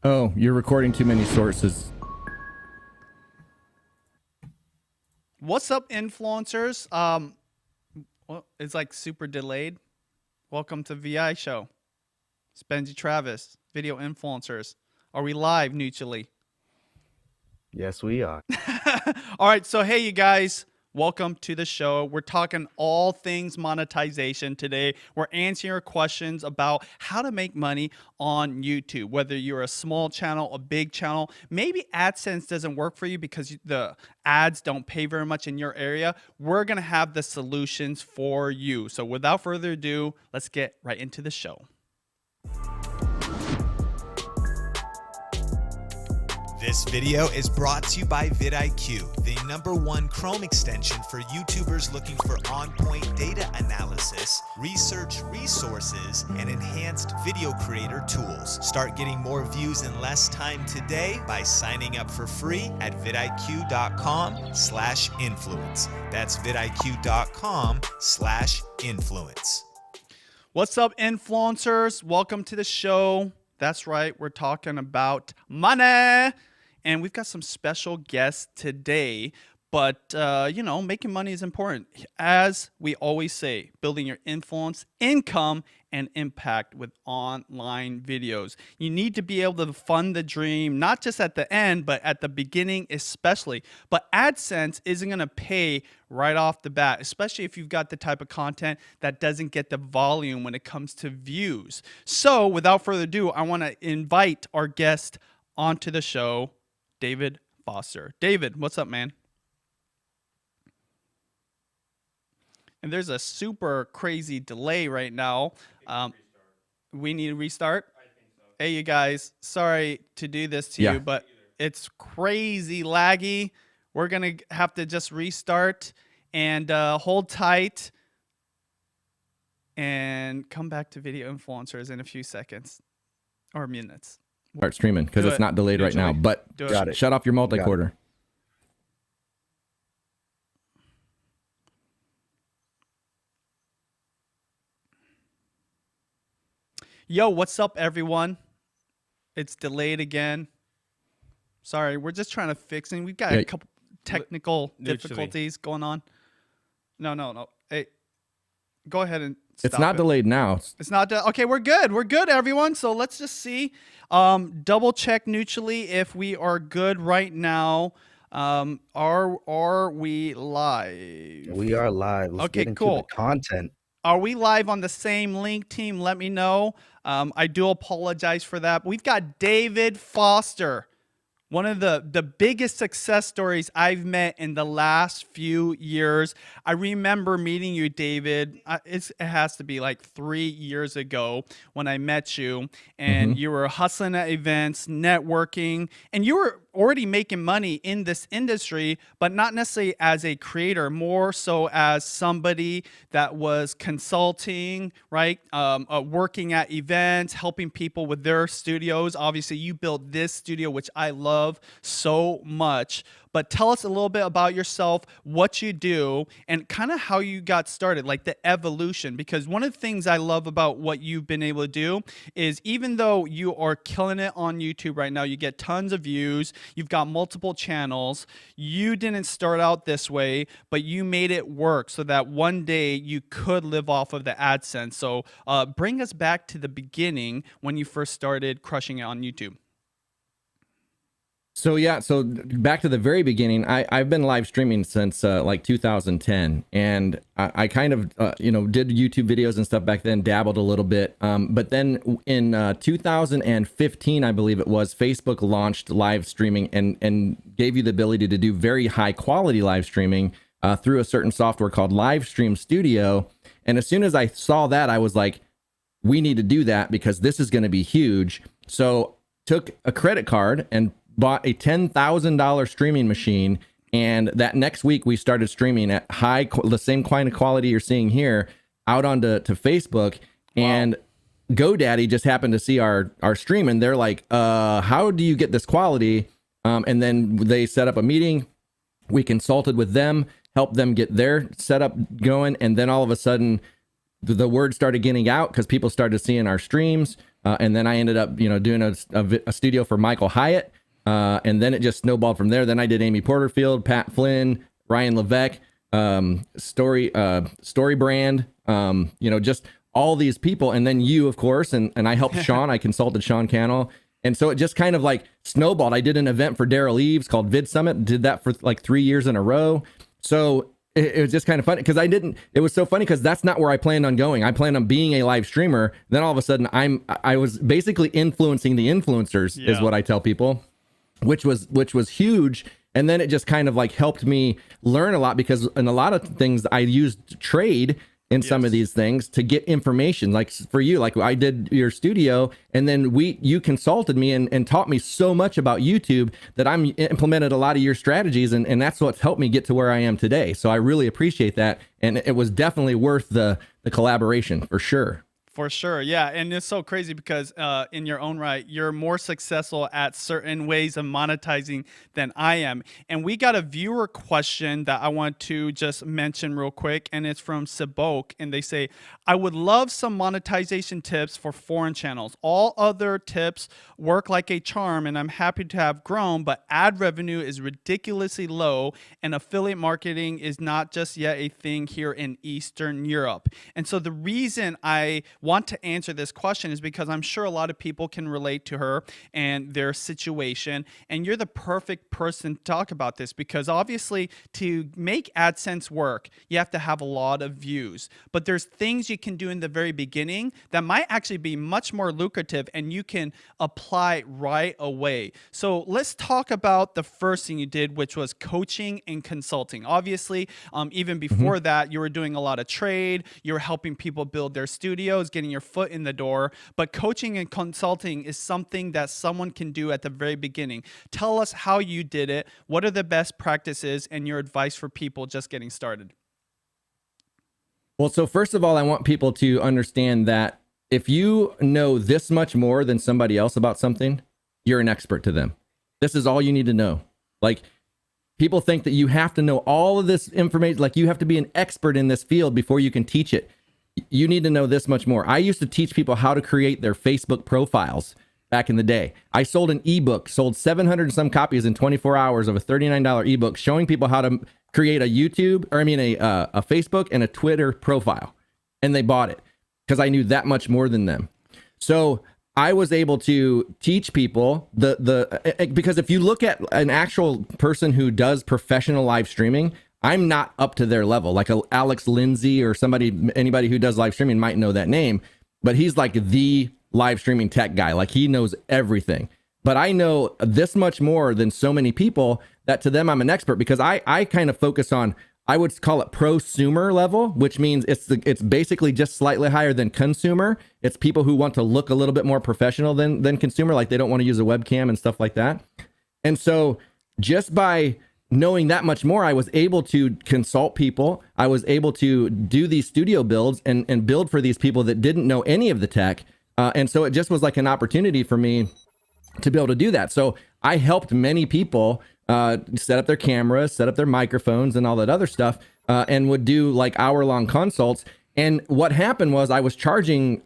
Oh, you're recording too many sources. What's up, influencers? Well, it's like super delayed. Welcome to VI show. It's Benji Travis, video influencers. Are we live mutually? Yes, we are. All right, so hey, you guys. Welcome to the show. We're talking all things monetization today. We're answering your questions about how to make money on YouTube, whether you're a small channel, a big channel. Maybe AdSense doesn't work for you because the ads don't pay very much in your area. We're going to have the solutions for you. So without further ado, let's get right into the show. This video is brought to you by vidIQ, the #1 Chrome extension for YouTubers looking for on-point data analysis, research resources, and enhanced video creator tools. Start getting more views in less time today by signing up for free at vidiq.com/influence. That's vidiq.com/influence. What's up, influencers? Welcome to the show. That's right, we're talking about money. And we've got some special guests today. But, making money is important. As we always say, building your influence, income, and impact with online videos. You need to be able to fund the dream, not just at the end, but at the beginning especially. But AdSense isn't going to pay right off the bat, especially if you've got the type of content that doesn't get the volume when it comes to views. So without further ado, I want to invite our guest onto the show, David Foster. David, what's up, man? And there's a super crazy delay right now. We need to restart. I think so. Hey, you guys, sorry to do this to you, but it's crazy laggy. We're going to have to just restart and hold tight and come back to video influencers in a few seconds or minutes. Start streaming because it's not delayed right now, but shut off your multi-quarter. Yo, what's up, everyone? It's delayed again. Sorry, we're just trying to fix it. We've got a couple technical difficulties going on. No. Hey, go ahead and stop. It's not delayed now. It's not. Okay, we're good. We're good, everyone. So let's just see. Double check mutually if we are good right now. Are we live? We are live. Let's get into the content. Are we live on the same link, team? Let me know. I do apologize for that. We've got David Foster, one of the biggest success stories I've met in the last few years. I remember meeting you, David. It has to be like 3 years ago when I met you, and you were hustling at events, networking, and you were already making money in this industry, but not necessarily as a creator, more so as somebody that was consulting, right? Working at events, helping people with their studios. Obviously, you built this studio, which I love so much. But tell us a little bit about yourself, what you do, and kind of how you got started, like the evolution. Because one of the things I love about what you've been able to do is even though you are killing it on YouTube right now, you get tons of views, you've got multiple channels, you didn't start out this way, but you made it work so that one day you could live off of the AdSense. So bring us back to the beginning when you first started crushing it on YouTube. So back to the very beginning, I've been live streaming since like 2010, and I kind of did YouTube videos and stuff back then, dabbled a little bit, but then in 2015, I believe it was, Facebook launched live streaming and gave you the ability to do very high quality live streaming through a certain software called Livestream Studio. And as soon as I saw that, I was like, we need to do that because this is going to be huge. So took a credit card and bought a $10,000 streaming machine, and that next week we started streaming at the same kind of quality you're seeing here out onto Facebook. Wow. And GoDaddy just happened to see our stream, and they're like, how do you get this quality? And then they set up a meeting. We consulted with them, helped them get their setup going, and then all of a sudden the word started getting out because people started seeing our streams. And then I ended up, doing a studio for Michael Hyatt. And then it just snowballed from there. Then I did Amy Porterfield, Pat Flynn, Ryan Levesque, Story Brand, just all these people. And then you, of course, and I helped Sean. I consulted Sean Cannell. And so it just kind of like snowballed. I did an event for Daryl Eves called Vid Summit, did that for like 3 years in a row. So it was just kind of funny because it was so funny because that's not where I planned on going. I planned on being a live streamer. Then all of a sudden I was basically influencing the influencers is what I tell people, which was huge. And then it just kind of like helped me learn a lot because in a lot of things I used to trade in some of these things to get information. Like for you, like I did your studio, and then you consulted me and taught me so much about YouTube that I'm implemented a lot of your strategies, and that's what's helped me get to where I am today. So I really appreciate that, and it was definitely worth the collaboration for sure. For sure. Yeah. And it's so crazy because in your own right, you're more successful at certain ways of monetizing than I am. And we got a viewer question that I want to just mention real quick. And it's from Sibok. And they say, I would love some monetization tips for foreign channels. All other tips work like a charm, and I'm happy to have grown, but ad revenue is ridiculously low, and affiliate marketing is not just yet a thing here in Eastern Europe. And so the reason I want to answer this question is because I'm sure a lot of people can relate to her and their situation, and you're the perfect person to talk about this because obviously to make AdSense work, you have to have a lot of views, but there's things you can do in the very beginning that might actually be much more lucrative and you can apply right away. So let's talk about the first thing you did, which was coaching and consulting. Obviously, even before that, you were doing a lot of trade, you were helping people build their studios, getting your foot in the door, but coaching and consulting is something that someone can do at the very beginning. Tell us how you did it, what are the best practices, and your advice for people just getting started. Well, so first of all, I want people to understand that if you know this much more than somebody else about something, you're an expert to them. This is all you need to know. Like, people think that you have to know all of this information, like you have to be an expert in this field before you can teach it. You need to know this much more. I used to teach people how to create their Facebook profiles back in the day. I sold an ebook, sold 700 and some copies in 24 hours of a $39 ebook showing people how to create a a Facebook and a Twitter profile. And they bought it because I knew that much more than them. So I was able to teach people because if you look at an actual person who does professional live streaming, I'm not up to their level. Like Alex Lindsay or anybody who does live streaming might know that name, but he's like the live streaming tech guy. Like he knows everything. But I know this much more than so many people that to them I'm an expert because I kind of focus on, I would call it prosumer level, which means it's basically just slightly higher than consumer. It's people who want to look a little bit more professional than consumer, like they don't want to use a webcam and stuff like that. And so just by knowing that much more, I was able to consult people. I was able to do these studio builds and build for these people that didn't know any of the tech. And so it just was like an opportunity for me to be able to do that. So I helped many people set up their cameras, set up their microphones and all that other stuff, and would do like hour-long consults. And what happened was I was charging,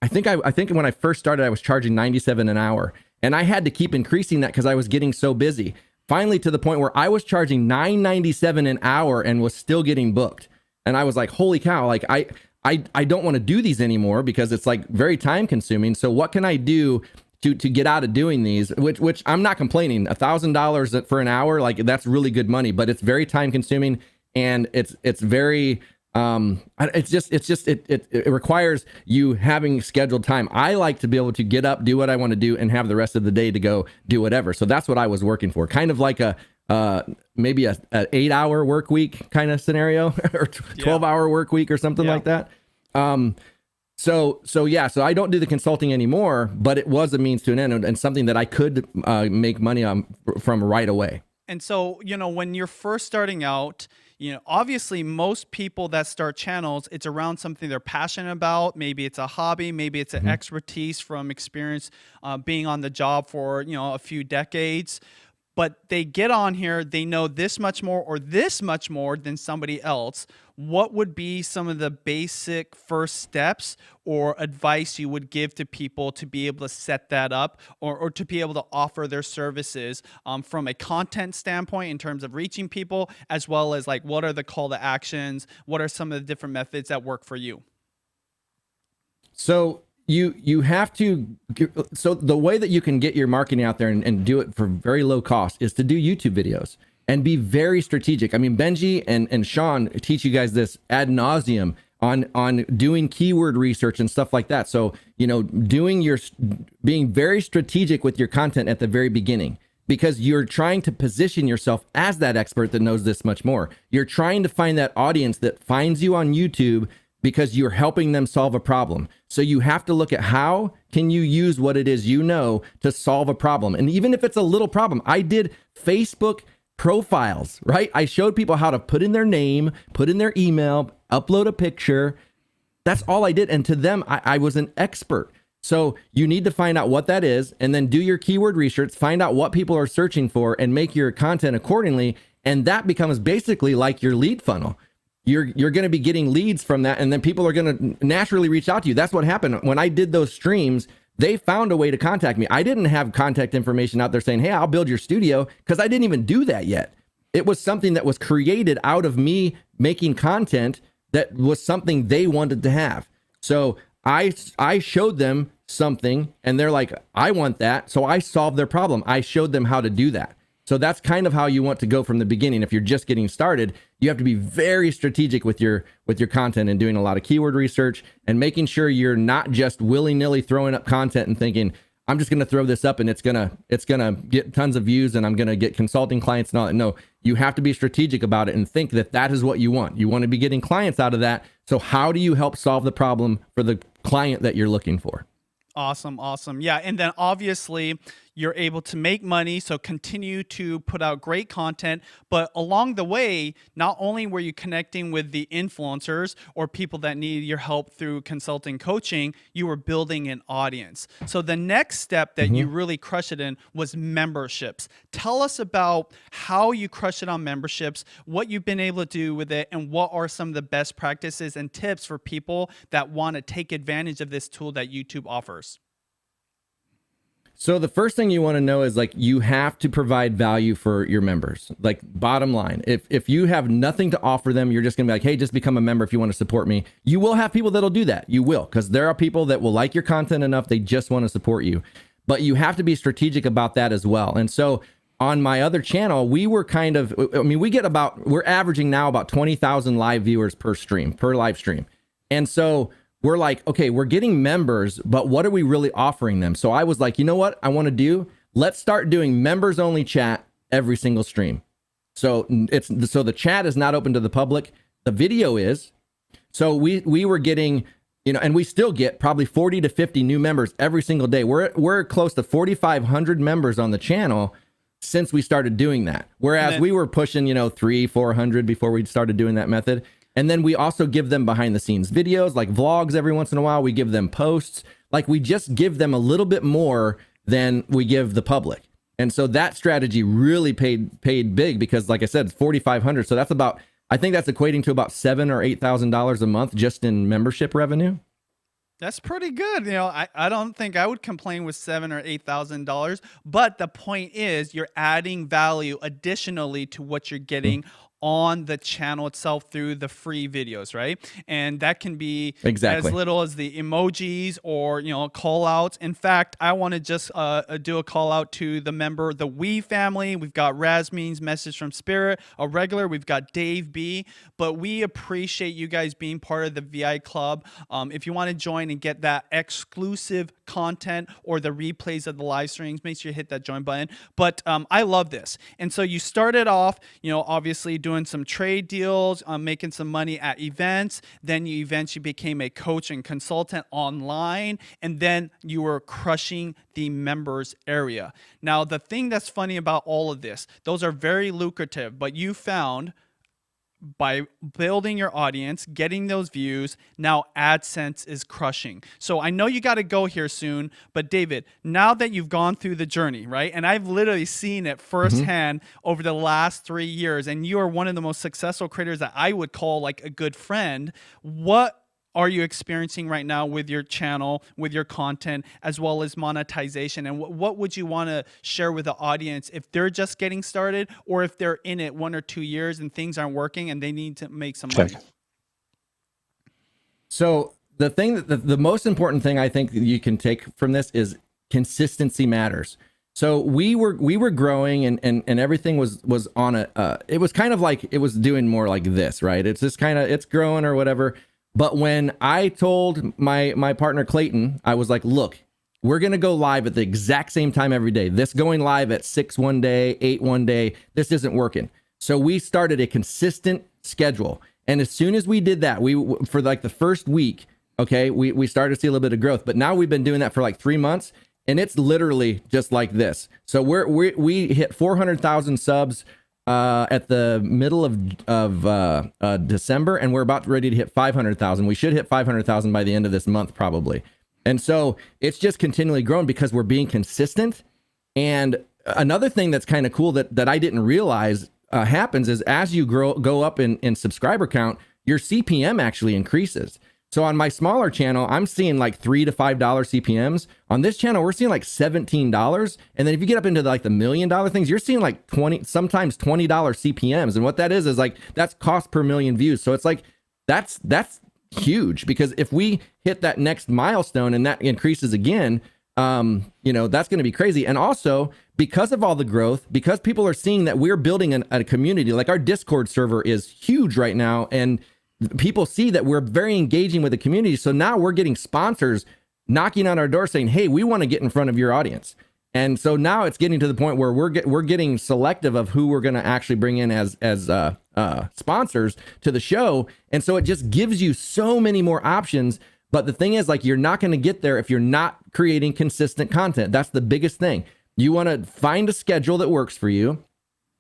I think when I first started, I was charging $97 an hour. And I had to keep increasing that because I was getting so busy. Finally, to the point where I was charging $9.97 an hour and was still getting booked. And I was like, holy cow, like I don't want to do these anymore because it's like very time consuming. So what can I do to get out of doing these, which I'm not complaining. $1,000 for an hour, like that's really good money, but it's very time consuming and it's very it requires you having scheduled time. I like to be able to get up, do what I want to do, and have the rest of the day to go do whatever. So that's what I was working for, kind of like maybe an 8-hour work week kind of scenario or 12-hour work week or something like that. So I don't do the consulting anymore, but it was a means to an end and something that I could make money on from right away. And so, when you're first starting out, obviously most people that start channels, it's around something they're passionate about. Maybe it's a hobby, maybe it's an expertise from experience being on the job for, a few decades. but they get on here, they know this much more or this much more than somebody else. What would be some of the basic first steps or advice you would give to people to be able to set that up, or to be able to offer their services from a content standpoint in terms of reaching people, as well as like what are the call to actions? What are some of the different methods that work for you? So you have to, so the way that you can get your marketing out there and do it for very low cost is to do YouTube videos and be very strategic. I mean, Benji and Sean teach you guys this ad nauseum on doing keyword research and stuff like that. So, you know, being very strategic with your content at the very beginning, because you're trying to position yourself as that expert that knows this much more. You're trying to find that audience that finds you on YouTube because you're helping them solve a problem. So you have to look at how can you use what it is you know to solve a problem. And even if it's a little problem, I did Facebook profiles, right? I showed people how to put in their name, put in their email, upload a picture. That's all I did. And to them, I was an expert. So you need to find out what that is and then do your keyword research, find out what people are searching for and make your content accordingly. And that becomes basically like your lead funnel. You're going to be getting leads from that, and then people are going to naturally reach out to you. That's what happened when I did those streams. They found a way to contact me. I didn't have contact information out there saying, hey, I'll build your studio, because I didn't even do that yet. It was something that was created out of me making content that was something they wanted to have. So I showed them something and they're like, I want that. So I solved their problem. I showed them how to do that. So that's kind of how you want to go from the beginning. If you're just getting started, you have to be very strategic with your content and doing a lot of keyword research and making sure you're not just willy-nilly throwing up content and thinking, I'm just going to throw this up and it's going to get tons of views and I'm going to get consulting clients and all that. No, you have to be strategic about it and think that that is what you want. You want to be getting clients out of that. So how do you help solve the problem for the client that you're looking for? Awesome. Awesome. Yeah. And then obviously you're able to make money. So continue to put out great content. But along the way, not only were you connecting with the influencers or people that need your help through consulting coaching, you were building an audience. So the next step that you really crushed it in was memberships. Tell us about how you crushed it on memberships, what you've been able to do with it, and what are some of the best practices and tips for people that want to take advantage of this tool that YouTube offers. So the first thing you want to know is, like, you have to provide value for your members. Like, bottom line, if you have nothing to offer them, you're just gonna be like, hey, just become a member if you want to support me. You will have people that'll do that. You will, because there are people that will like your content enough, they just want to support you. But you have to be strategic about that as well. And so on my other channel, we were kind of, I mean, we're averaging now about 20,000 live viewers per live stream. And so we're like, okay, we're getting members, but what are we really offering them? So I was like, you know what I want to do? Let's start doing members only chat every single stream. So the chat is not open to the public. The video is. So we were getting, you know, and we still get probably 40 to 50 new members every single day. We're close to 4,500 members on the channel since we started doing that. Whereas we were pushing, 300-400 before we started doing that method. And then we also give them behind the scenes videos, like vlogs every once in a while. We give them posts. Like, we just give them a little bit more than we give the public. And so that strategy really paid big, because, like I said, it's 4,500. So that's about, I think that's equating to about $7,000 or $8,000 a month just in membership revenue. That's pretty good. I don't think I would complain with $7,000 or $8,000, but the point is you're adding value additionally to what you're getting on the channel itself through the free videos, right? And that can be as little as the emojis or, call outs. In fact, I want to just do a call out to the member, the We family. We've got Razmeen's Message from Spirit, a regular. We've got Dave B. But we appreciate you guys being part of the VI Club. If you want to join and get that exclusive content or the replays of the live streams, make sure you hit that join button. But I love this. And so you started off, obviously doing some trade deals, making some money at events. Then you eventually became a coach and consultant online. And then you were crushing the members area. Now, the thing that's funny about all of this, those are very lucrative, but you found by building your audience, getting those views. Now AdSense is crushing. So I know you got to go here soon, but David, now that you've gone through the journey, right? And I've literally seen it firsthand over the last 3 years, and you are one of the most successful creators that I would call like a good friend. What are you experiencing right now with your channel, with your content, as well as monetization? And what would you want to share with the audience if they're just getting started, or if they're in it 1 or 2 years and things aren't working and they need to make some money? So the thing that the most important thing I think that you can take from this is consistency matters. So we were growing and everything was on it was kind of like it was doing more like this, right? It's just kind of, it's growing or whatever. But when I told my partner Clayton, I was like, look, we're going to go live at the exact same time every day. This going live at 6 one day, 8 one day, this isn't working. So we started a consistent schedule. And as soon as we did that, for like the first week, okay, we started to see a little bit of growth. But now we've been doing that for like 3 months, and it's literally just like this. So we hit 400,000 subs at the middle of December, and we're about ready to hit 500,000. We should hit 500,000 by the end of this month, probably. And so it's just continually growing because we're being consistent. And another thing that's kind of cool that I didn't realize happens is as you go up in subscriber count, your CPM actually increases. So on my smaller channel, I'm seeing like $3 to $5 CPMs. On this channel, we're seeing like $17. And then if you get up into like the $1 million things, you're seeing like sometimes $20 CPMs. And what that is like, that's cost per million views. So it's like, that's huge, because if we hit that next milestone and that increases again, that's going to be crazy. And also because of all the growth, because people are seeing that we're building a community, like our Discord server is huge right now. And people see that we're very engaging with the community. So now we're getting sponsors knocking on our door saying, hey, we want to get in front of your audience. And so now it's getting to the point where we're getting selective of who we're going to actually bring in as sponsors to the show. And so it just gives you so many more options. But the thing is, like, you're not going to get there if you're not creating consistent content. That's the biggest thing. You want to find a schedule that works for you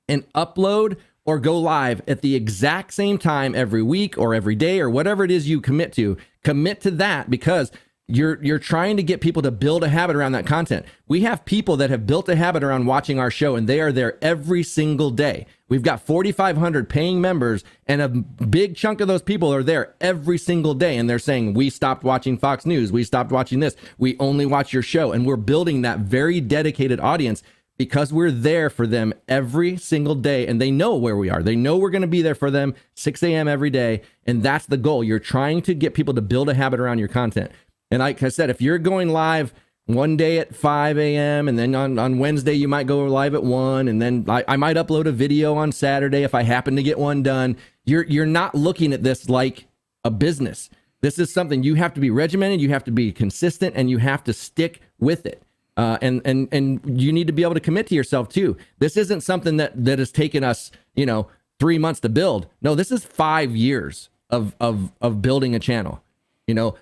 and upload or go live at the exact same time every week or every day or whatever it is you commit to. Commit to that, because you're trying to get people to build a habit around that content. We have people that have built a habit around watching our show, and they are there every single day. We've got 4,500 paying members, and a big chunk of those people are there every single day. And they're saying, we stopped watching Fox News. We stopped watching this. We only watch your show. And we're building that very dedicated audience because we're there for them every single day, and they know where we are. They know we're going to be there for them 6 a.m. every day. And that's the goal. You're trying to get people to build a habit around your content. And like I said, if you're going live one day at 5 a.m. and then on Wednesday, you might go live at 1, and then I might upload a video on Saturday if I happen to get one done. You're not looking at this like a business. This is something you have to be regimented, you have to be consistent, and you have to stick with it. And you need to be able to commit to yourself too. This isn't something that has taken us, 3 months to build. No, this is 5 years of building a channel.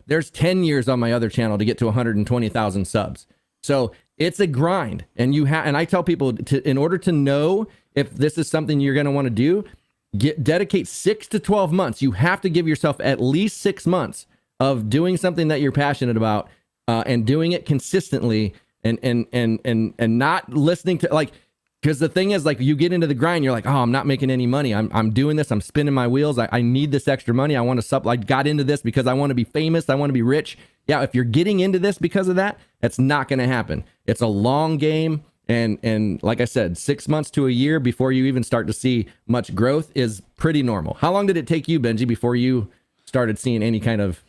There's 10 years on my other channel to get to 120,000 subs. So it's a grind, and and I tell people in order to know if this is something you're going to want to do, dedicate 6 to 12 months. You have to give yourself at least 6 months of doing something that you're passionate about, and doing it consistently, and not listening to because the thing is, like, you get into the grind, you're like, oh, I'm not making any money. I'm doing this. I'm spinning my wheels. I need this extra money. I got into this because I want to be famous. I want to be rich. Yeah. If you're getting into this because of that, that's not going to happen. It's a long game. And like I said, 6 months to a year before you even start to see much growth is pretty normal. How long did it take you, Benji, before you started seeing any kind of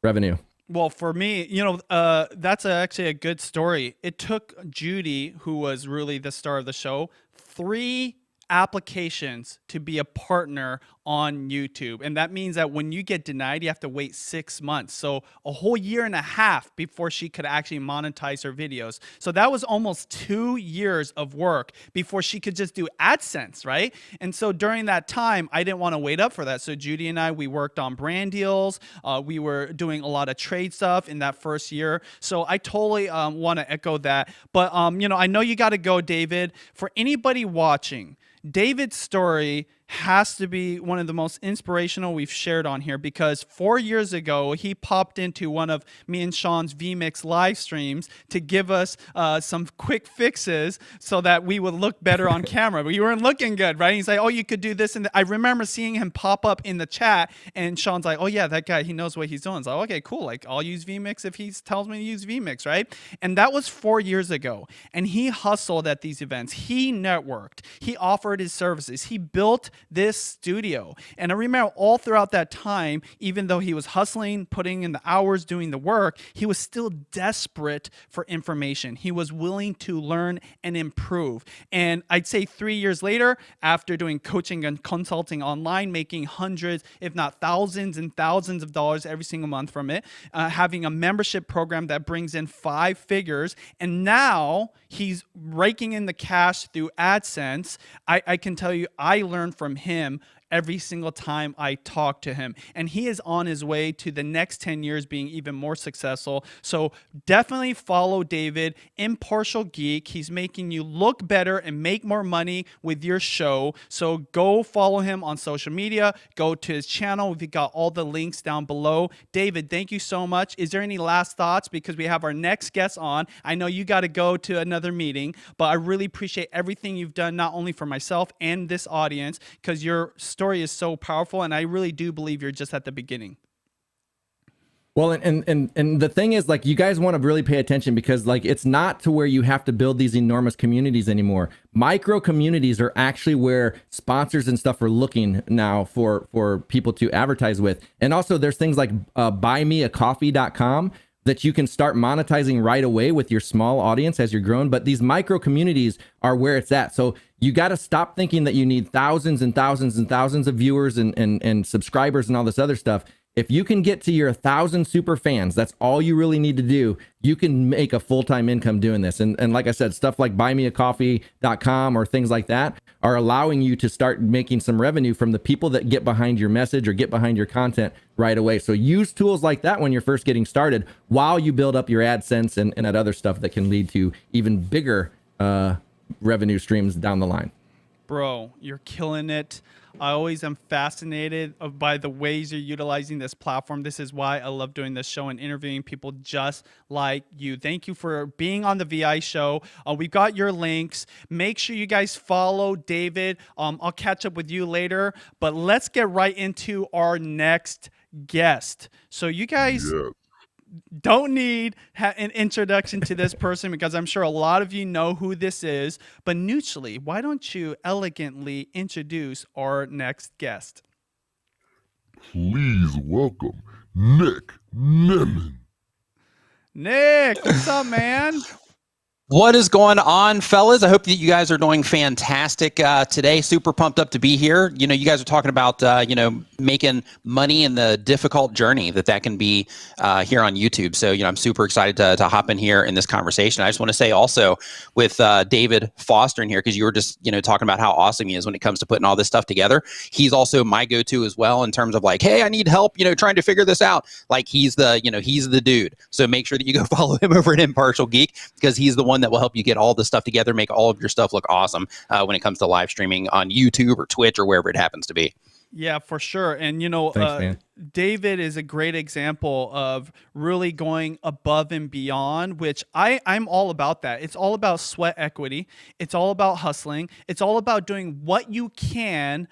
revenue? Well, for me, that's actually a good story. It took Judy, who was really the star of the show, 3 applications to be a partner on YouTube. And that means that when you get denied, you have to wait 6 months. So a whole year and a half before she could actually monetize her videos. So that was almost 2 years of work before she could just do AdSense, right? And so during that time, I didn't want to wait up for that. So Judy and I, we worked on brand deals. We were doing a lot of trade stuff in that first year. So I totally want to echo that. But, I know you got to go, David. For anybody watching, David's story has to be one of the most inspirational we've shared on here, because 4 years ago, he popped into one of me and Sean's vMix live streams to give us some quick fixes so that we would look better on camera. We weren't looking good, right? He's like, oh, you could do this. And I remember seeing him pop up in the chat, and Sean's like, oh yeah, that guy, he knows what he's doing. It's like, okay, cool. Like, I'll use vMix if he tells me to use vMix, right? And that was 4 years ago. And he hustled at these events. He networked. He offered his services. He built this studio. And I remember all throughout that time, even though he was hustling, putting in the hours, doing the work, he was still desperate for information. He was willing to learn and improve. And I'd say 3 years later, after doing coaching and consulting online, making hundreds, if not thousands and thousands of dollars every single month from it, having a membership program that brings in 5 figures, and now he's raking in the cash through AdSense. I can tell you, I learned from him every single time I talk to him. And he is on his way to the next 10 years being even more successful. So definitely follow David, Impartial Geek. He's making you look better and make more money with your show. So go follow him on social media. Go to his channel. We've got all the links down below. David, thank you so much. Is there any last thoughts? Because we have our next guest on. I know you got to go to another meeting, but I really appreciate everything you've done, not only for myself and this audience, because your story is so powerful, and I really do believe you're just at the beginning. Well, and the thing is, like, you guys want to really pay attention, because like, it's not to where you have to build these enormous communities anymore. Micro communities are actually where sponsors and stuff are looking now for people to advertise with. And also there's things like buymeacoffee.com that you can start monetizing right away with your small audience as you're growing. But these micro communities are where it's at. So you got to stop thinking that you need thousands and thousands and thousands of viewers and subscribers and all this other stuff. If you can get to your 1,000 super fans, that's all you really need to do. You can make a full-time income doing this. And like I said, stuff like buymeacoffee.com or things like that are allowing you to start making some revenue from the people that get behind your message or get behind your content right away. So use tools like that when you're first getting started, while you build up your AdSense and that other stuff that can lead to even bigger revenue streams down the line. Bro, you're killing it. I always am fascinated by the ways you're utilizing this platform. This is why I love doing this show and interviewing people just like you. Thank you for being on the VI show. We've got your links. Make sure you guys follow David. I'll catch up with you later, but let's get right into our next guest. So you guys... Yeah. Don't need an introduction to this person, because I'm sure a lot of you know who this is. But Neutrally, why don't you elegantly introduce our next guest? Please welcome Nick Nimmin. Nick, what's up, man? What is going on, fellas? I hope that you guys are doing fantastic today. Super pumped up to be here. You know, you guys are talking about, making money in the difficult journey that can be here on YouTube. So, I'm super excited to hop in here in this conversation. I just want to say also with David Foster in here, because you were just, talking about how awesome he is when it comes to putting all this stuff together. He's also my go-to as well in terms of like, hey, I need help, trying to figure this out. Like he's the dude. So make sure that you go follow him over at Impartial Geek, because he's the one that will help you get all this stuff together, make all of your stuff look awesome when it comes to live streaming on YouTube or Twitch or wherever it happens to be. Yeah, for sure. And, Thanks, David is a great example of really going above and beyond, which I'm all about that. It's all about sweat equity. It's all about hustling. It's all about doing what you can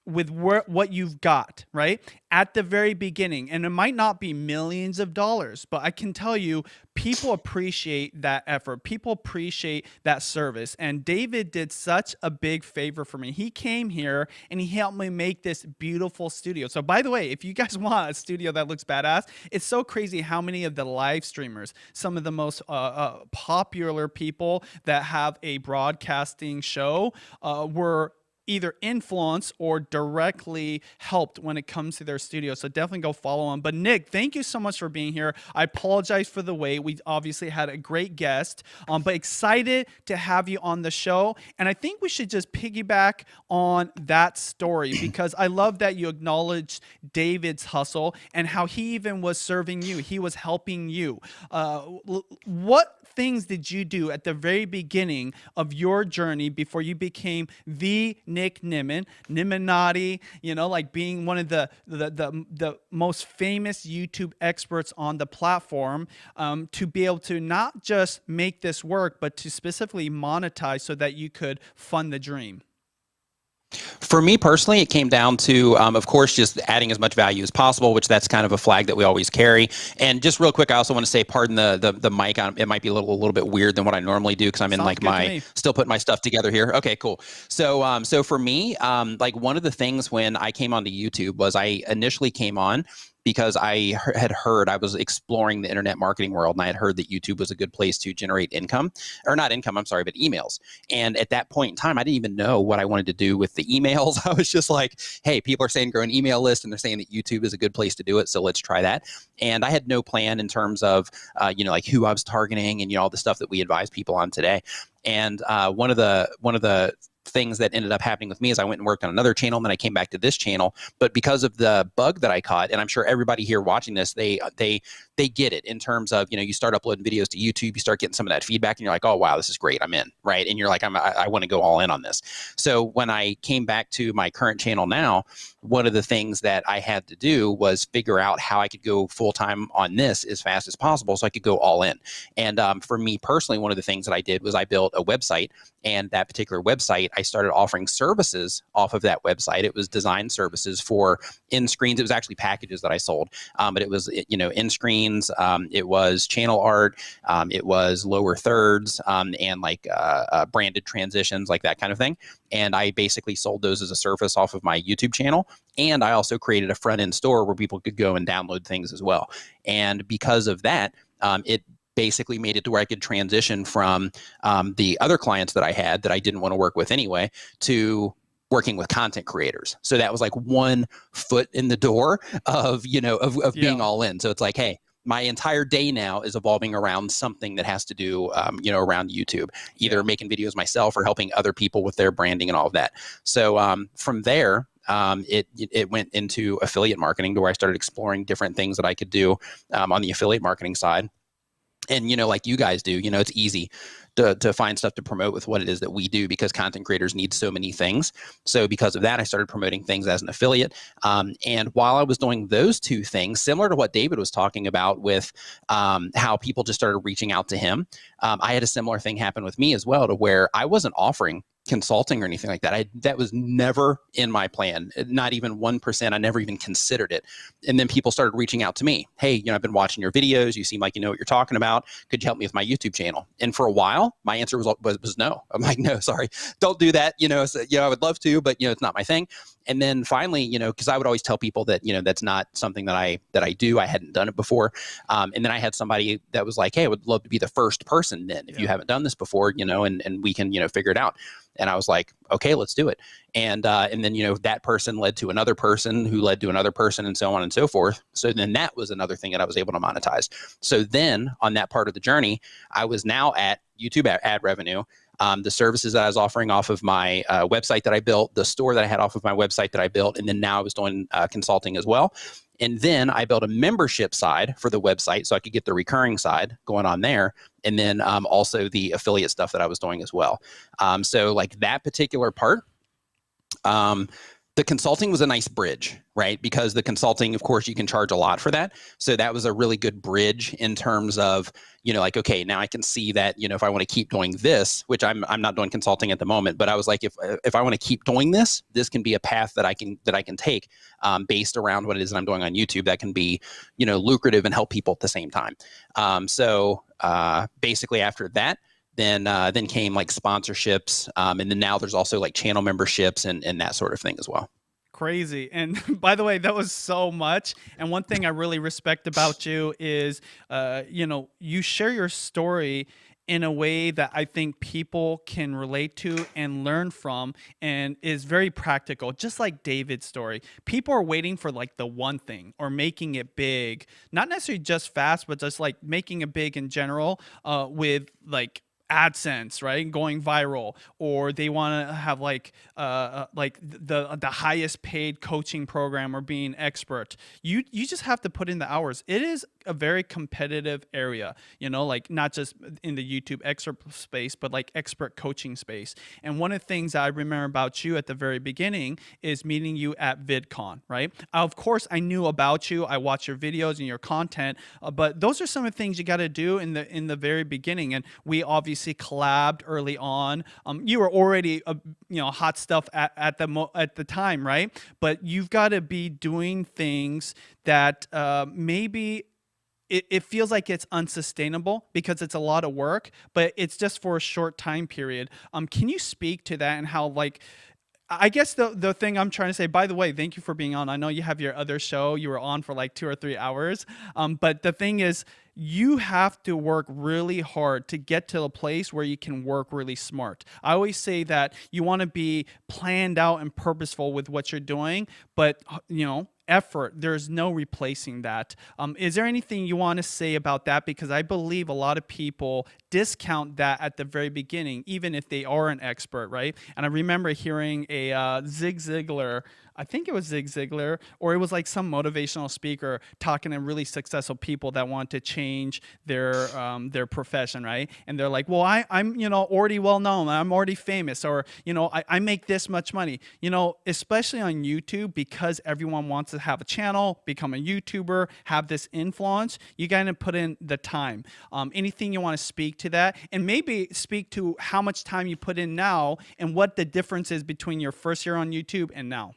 with what you've got, right? At the very beginning. And it might not be millions of dollars, but I can tell you, people appreciate that effort. People appreciate that service. And David did such a big favor for me. He came here and he helped me make this beautiful studio. So by the way, if you guys want a studio that looks badass, it's so crazy how many of the live streamers, some of the most popular people that have a broadcasting show were either influenced or directly helped when it comes to their studio. So definitely go follow them. But Nick, thank you so much for being here. I apologize for the wait. We obviously had a great guest, but excited to have you on the show. And I think we should just piggyback on that story, because I love that you acknowledged David's hustle and how he even was serving you. He was helping you. What things did you do at the very beginning of your journey before you became the Nick Nimmin, Nimminati, like being one of the most famous YouTube experts on the platform, to be able to not just make this work, but to specifically monetize so that you could fund the dream? For me personally, it came down to, of course, just adding as much value as possible, which that's kind of a flag that we always carry. And just real quick, I also want to say, pardon the mic. It might be a little bit weird than what I normally do because I'm in like still putting my stuff together here. Okay, cool. So so for me, like one of the things when I came onto YouTube was I initially came on because I had heard, I was exploring the internet marketing world, and I had heard that YouTube was a good place to generate income, or not income, I'm sorry, but emails. And at that point in time, I didn't even know what I wanted to do with the emails. I was just like, hey, people are saying grow an email list, and they're saying that YouTube is a good place to do it, so let's try that. And I had no plan in terms of, like who I was targeting and, all the stuff that we advise people on today. And one of the things that ended up happening with me is I went and worked on another channel, and then I came back to this channel. But because of the bug that I caught, and I'm sure everybody here watching this, they get it in terms of, you start uploading videos to YouTube, you start getting some of that feedback, and you're like, oh, wow, this is great, I'm in, right? And you're like, I want to go all in on this. So when I came back to my current channel now, one of the things that I had to do was figure out how I could go full-time on this as fast as possible so I could go all in. And for me personally, one of the things that I did was I built a website, and that particular website, I started offering services off of that website. It was design services for in-screens. It was actually packages that I sold, but it was, in-screens, it was channel art, it was lower thirds, and like branded transitions, like that kind of thing. And I basically sold those as a service off of my YouTube channel. And I also created a front-end store where people could go and download things as well. And because of that, it basically made it to where I could transition from the other clients that I had that I didn't want to work with anyway to working with content creators. So that was like one foot in the door of, being all in. So it's like, hey, my entire day now is evolving around something that has to do, around YouTube, either making videos myself or helping other people with their branding and all of that. So from there, it went into affiliate marketing, to where I started exploring different things that I could do on the affiliate marketing side. And, like you guys do, it's easy to find stuff to promote with what it is that we do, because content creators need so many things. So because of that, I started promoting things as an affiliate. And while I was doing those two things, similar to what David was talking about with how people just started reaching out to him, I had a similar thing happen with me as well, to where I wasn't offering consulting or anything like that. That was never in my plan, not even 1%. I never even considered it. And then people started reaching out to me. Hey, I've been watching your videos. You seem like you know what you're talking about. Could you help me with my YouTube channel? And for a while, my answer was no. I'm like, no, sorry, don't do that. So, I would love to, but it's not my thing. And then finally, because I would always tell people that, that's not something that I do. I hadn't done it before. And then I had somebody that was like, hey, I would love to be the first person then, if you haven't done this before, and we can, figure it out. And I was like, okay, let's do it. And then, that person led to another person who led to another person, and so on and so forth. So then that was another thing that I was able to monetize. So then on that part of the journey, I was now at YouTube ad revenue, the services that I was offering off of my website that I built, the store that I had off of my website that I built, and then now I was doing consulting as well. And then I built a membership side for the website so I could get the recurring side going on there. And then also the affiliate stuff that I was doing as well. So like that particular part, the consulting was a nice bridge, right? Because the consulting, of course, you can charge a lot for that. So that was a really good bridge in terms of, like, okay, now I can see that, if I want to keep doing this, which I'm not doing consulting at the moment, but I was like, if I want to keep doing this, this can be a path that I can take based around what it is that I'm doing on YouTube that can be, lucrative and help people at the same time. So basically after that, then came like sponsorships, and then now there's also like channel memberships and that sort of thing as well. Crazy. And by the way, that was so much. And one thing I really respect about you is, you share your story in a way that I think people can relate to and learn from, and is very practical. Just like David's story, people are waiting for like the one thing, or making it big, not necessarily just fast, but just like making it big in general, with like AdSense, right? Going viral, or they want to have like the highest paid coaching program, or being expert. You just have to put in the hours. It is a very competitive area, you know, like not just in the YouTube expert space, but like expert coaching space. And one of the things I remember about you at the very beginning is meeting you at VidCon, right? Of course, I knew about you. I watched your videos and your content, but those are some of the things you got to do in the very beginning. And we obviously collabed early on. You were already, you know, hot stuff at the time, right? But you've got to be doing things that maybe it feels like it's unsustainable because it's a lot of work, but it's just for a short time period. Can you speak to that and how, like, I guess the thing I'm trying to say, by the way, thank you for being on. I know you have your other show. You were on for like 2 or 3 hours. But the thing is, you have to work really hard to get to a place where you can work really smart. I always say that you want to be planned out and purposeful with what you're doing, but, you know, effort, there's no replacing that. Is there anything you want to say about that? Because I believe a lot of people discount that at the very beginning, even if they are an expert, right? And I remember hearing a Zig Ziglar, I think it was Zig Ziglar, or it was like some motivational speaker talking to really successful people that want to change their profession, right? And they're like, well, I'm, you know, already well known, I'm already famous, or, you know, I make this much money. You know, especially on YouTube, because everyone wants to have a channel, become a YouTuber, have this influence, you got to put in the time. Anything you want to speak to that, and maybe speak to how much time you put in now and what the difference is between your first year on YouTube and now.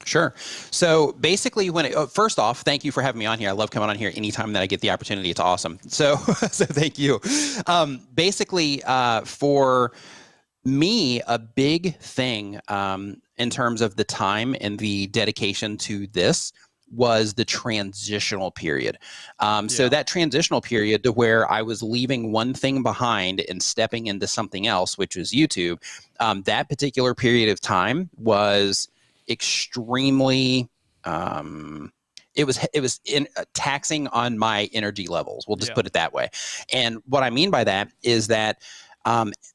Sure. So basically, first off, thank you for having me on here. I love coming on here anytime that I get the opportunity. It's awesome. So thank you. Basically, for me, a big thing in terms of the time and the dedication to this was the transitional period. So that transitional period to where I was leaving one thing behind and stepping into something else, which was YouTube, that particular period of time was extremely it was taxing on my energy levels. We'll just put it that way. And what I mean by that is that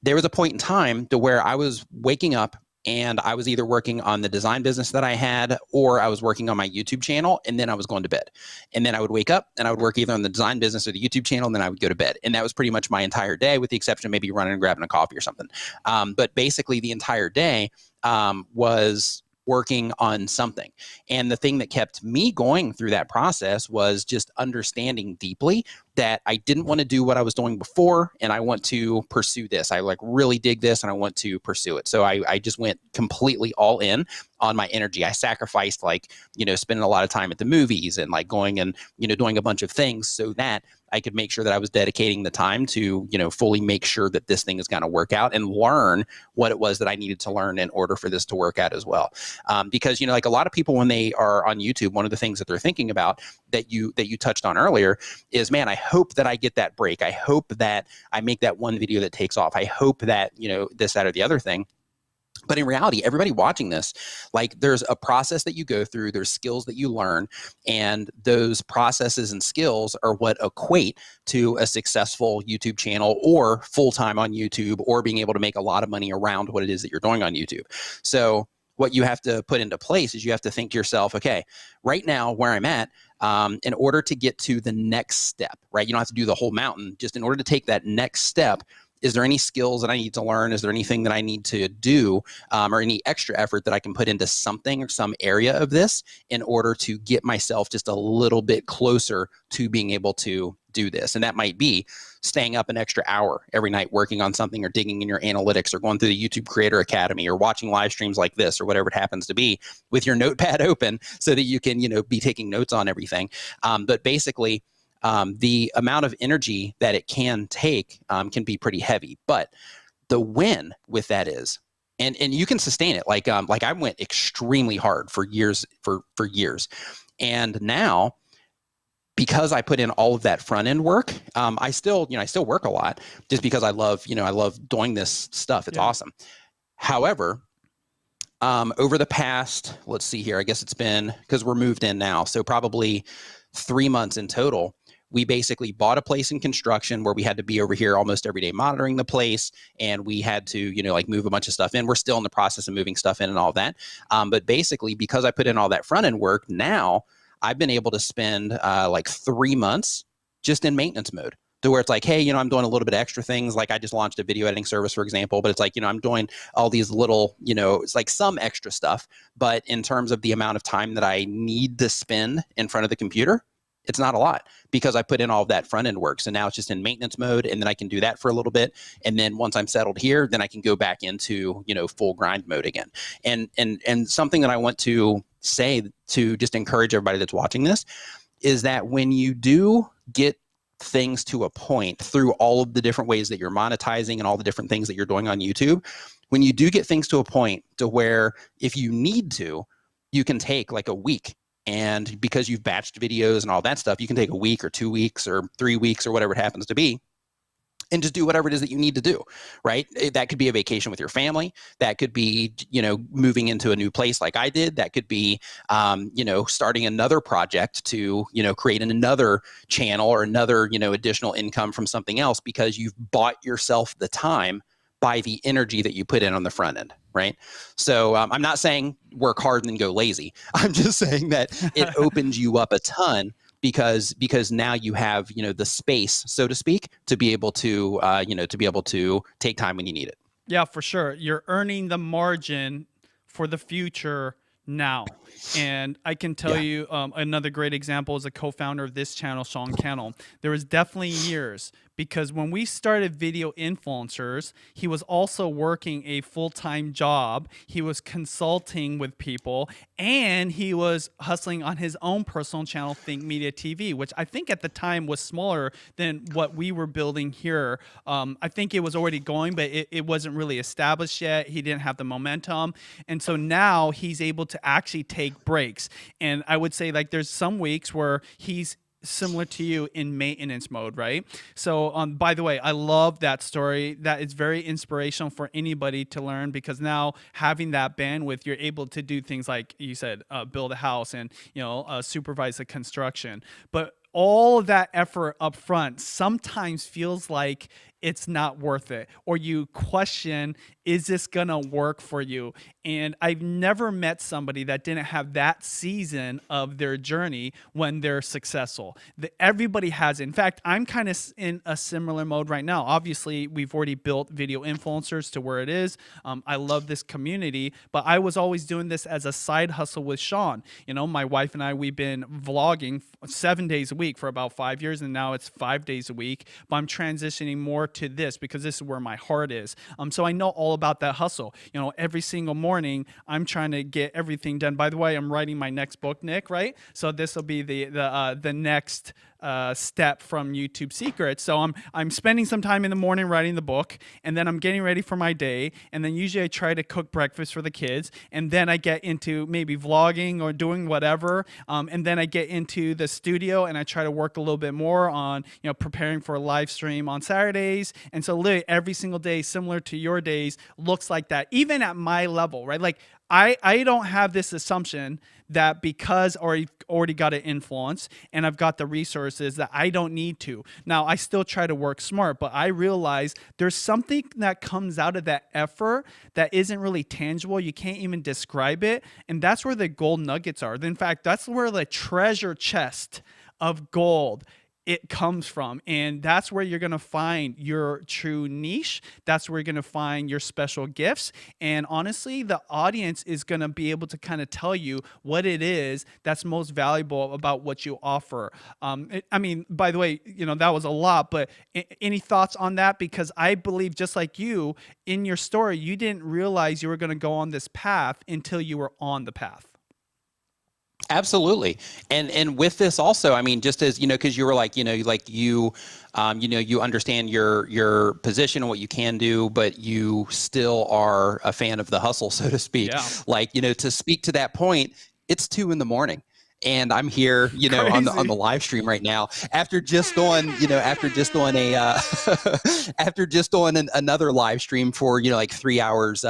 there was a point in time to where I was waking up and I was either working on the design business that I had, or I was working on my YouTube channel, and then I was going to bed. And then I would wake up and I would work either on the design business or the YouTube channel, and then I would go to bed. And that was pretty much my entire day, with the exception of maybe running and grabbing a coffee or something. But basically the entire day was working on something. And the thing that kept me going through that process was just understanding deeply that I didn't want to do what I was doing before, and I want to pursue this. I like really dig this and I want to pursue it. So I just went completely all in on my energy. I sacrificed, like, you know, spending a lot of time at the movies and like going and, you know, doing a bunch of things so that I could make sure that I was dedicating the time to, you know, fully make sure that this thing is going to work out and learn what it was that I needed to learn in order for this to work out as well. Because, you know, like a lot of people when they are on YouTube, one of the things that they're thinking about that you touched on earlier is, man, I hope that I get that break. I hope that I make that one video that takes off. I hope that, you know, this, that, or the other thing. But in reality, everybody watching this, like, there's a process that you go through, there's skills that you learn, and those processes and skills are what equate to a successful YouTube channel or full-time on YouTube, or being able to make a lot of money around what it is that you're doing on YouTube. So what you have to put into place is you have to think to yourself, okay, right now where I'm at, in order to get to the next step, right? You don't have to do the whole mountain. Just in order to take that next step, is there any skills that I need to learn? Is there anything that I need to do, or any extra effort that I can put into something or some area of this in order to get myself just a little bit closer to being able to do this? And that might be staying up an extra hour every night working on something, or digging in your analytics, or going through the YouTube Creator Academy, or watching live streams like this, or whatever it happens to be, with your notepad open so that you can, you know, be taking notes on everything. But basically, the amount of energy that it can take can be pretty heavy. But the win with that is, and you can sustain it. Like I went extremely hard for years, for years. And now, because I put in all of that front end work, I still work a lot, just because I love doing this stuff. It's awesome. However, over the past, let's see here, I guess it's been, because we're moved in now, so probably 3 months in total, we basically bought a place in construction where we had to be over here almost every day monitoring the place, and we had to, you know, like, move a bunch of stuff in. We're still in the process of moving stuff in and all that. But basically, because I put in all that front end work, now I've been able to spend like 3 months just in maintenance mode, to where it's like, hey, I'm doing a little bit of extra things. Like I just launched a video editing service, for example, but it's like, I'm doing all these little, it's like some extra stuff. But in terms of the amount of time that I need to spend in front of the computer, it's not a lot, because I put in all of that front end work. So now it's just in maintenance mode, and then I can do that for a little bit. And then once I'm settled here, then I can go back into, full grind mode again. And something that I want to say to just encourage everybody that's watching this is that when you do get things to a point through all of the different ways that you're monetizing and all the different things that you're doing on YouTube, when you do get things to a point to where if you need to, you can take like a week. And because you've batched videos and all that stuff, you can take a week or 2 weeks or 3 weeks or whatever it happens to be, and just do whatever it is that you need to do, right? That could be a vacation with your family. That could be, moving into a new place like I did. That could be, starting another project to, create another channel or another, additional income from something else, because you've bought yourself the time by the energy that you put in on the front end, right? So I'm not saying work hard and then go lazy. I'm just saying that it opens you up a ton, because now you have, the space, so to speak, to be able to, take time when you need it. Yeah, for sure. You're earning the margin for the future now. And I can tell you another great example is a co-founder of this channel, Sean Cannell. There was definitely years, because when we started Video Influencers, he was also working a full-time job. He was consulting with people, and he was hustling on his own personal channel, Think Media TV, which I think at the time was smaller than what we were building here. I think it was already going, but it wasn't really established yet. He didn't have the momentum. And so now he's able to actually take breaks. And I would say, like, there's some weeks where he's similar to you in maintenance mode, right? So by the way, I love that story. That is very inspirational for anybody to learn, because now having that bandwidth, you're able to do things like you said, build a house and supervise the construction. But all of that effort up front sometimes feels like it's not worth it, or you question, is this gonna work for you? And I've never met somebody that didn't have that season of their journey when they're successful. Everybody has it. In fact, I'm kind of in a similar mode right now. Obviously, we've already built Video Influencers to where it is. I love this community, but I was always doing this as a side hustle with Sean. My wife and I, we've been vlogging 7 days a week for about 5 years, and now it's 5 days a week. But I'm transitioning more to this because this is where my heart is. So I know all about that hustle. Every single morning I'm trying to get everything done. By the way, I'm writing my next book, Nick, right? So this will be the next step from YouTube Secrets. So I'm spending some time in the morning writing the book, and then I'm getting ready for my day, and then usually I try to cook breakfast for the kids, and then I get into maybe vlogging or doing whatever, and then I get into the studio and I try to work a little bit more on preparing for a live stream on Saturdays. And so literally every single day, similar to your days, looks like that, even at my level, right? Like I don't have this assumption that because I already got an influence and I've got the resources that I don't need to. Now, I still try to work smart, but I realize there's something that comes out of that effort that isn't really tangible. You can't even describe it. And that's where the gold nuggets are. In fact, that's where the treasure chest of gold it comes from. And that's where you're going to find your true niche. That's where you're going to find your special gifts. And honestly, the audience is going to be able to kind of tell you what it is that's most valuable about what you offer. I mean, by the way, that was a lot, but any thoughts on that? Because I believe, just like you, in your story, you didn't realize you were going to go on this path until you were on the path. Absolutely. And with this also, I mean, just as, because you were like, you understand your position and what you can do, but you still are a fan of the hustle, so to speak. Yeah. Like, to speak to that point, it's 2 a.m. and I'm here, on the live stream right now after just doing, another live stream for, like 3 hours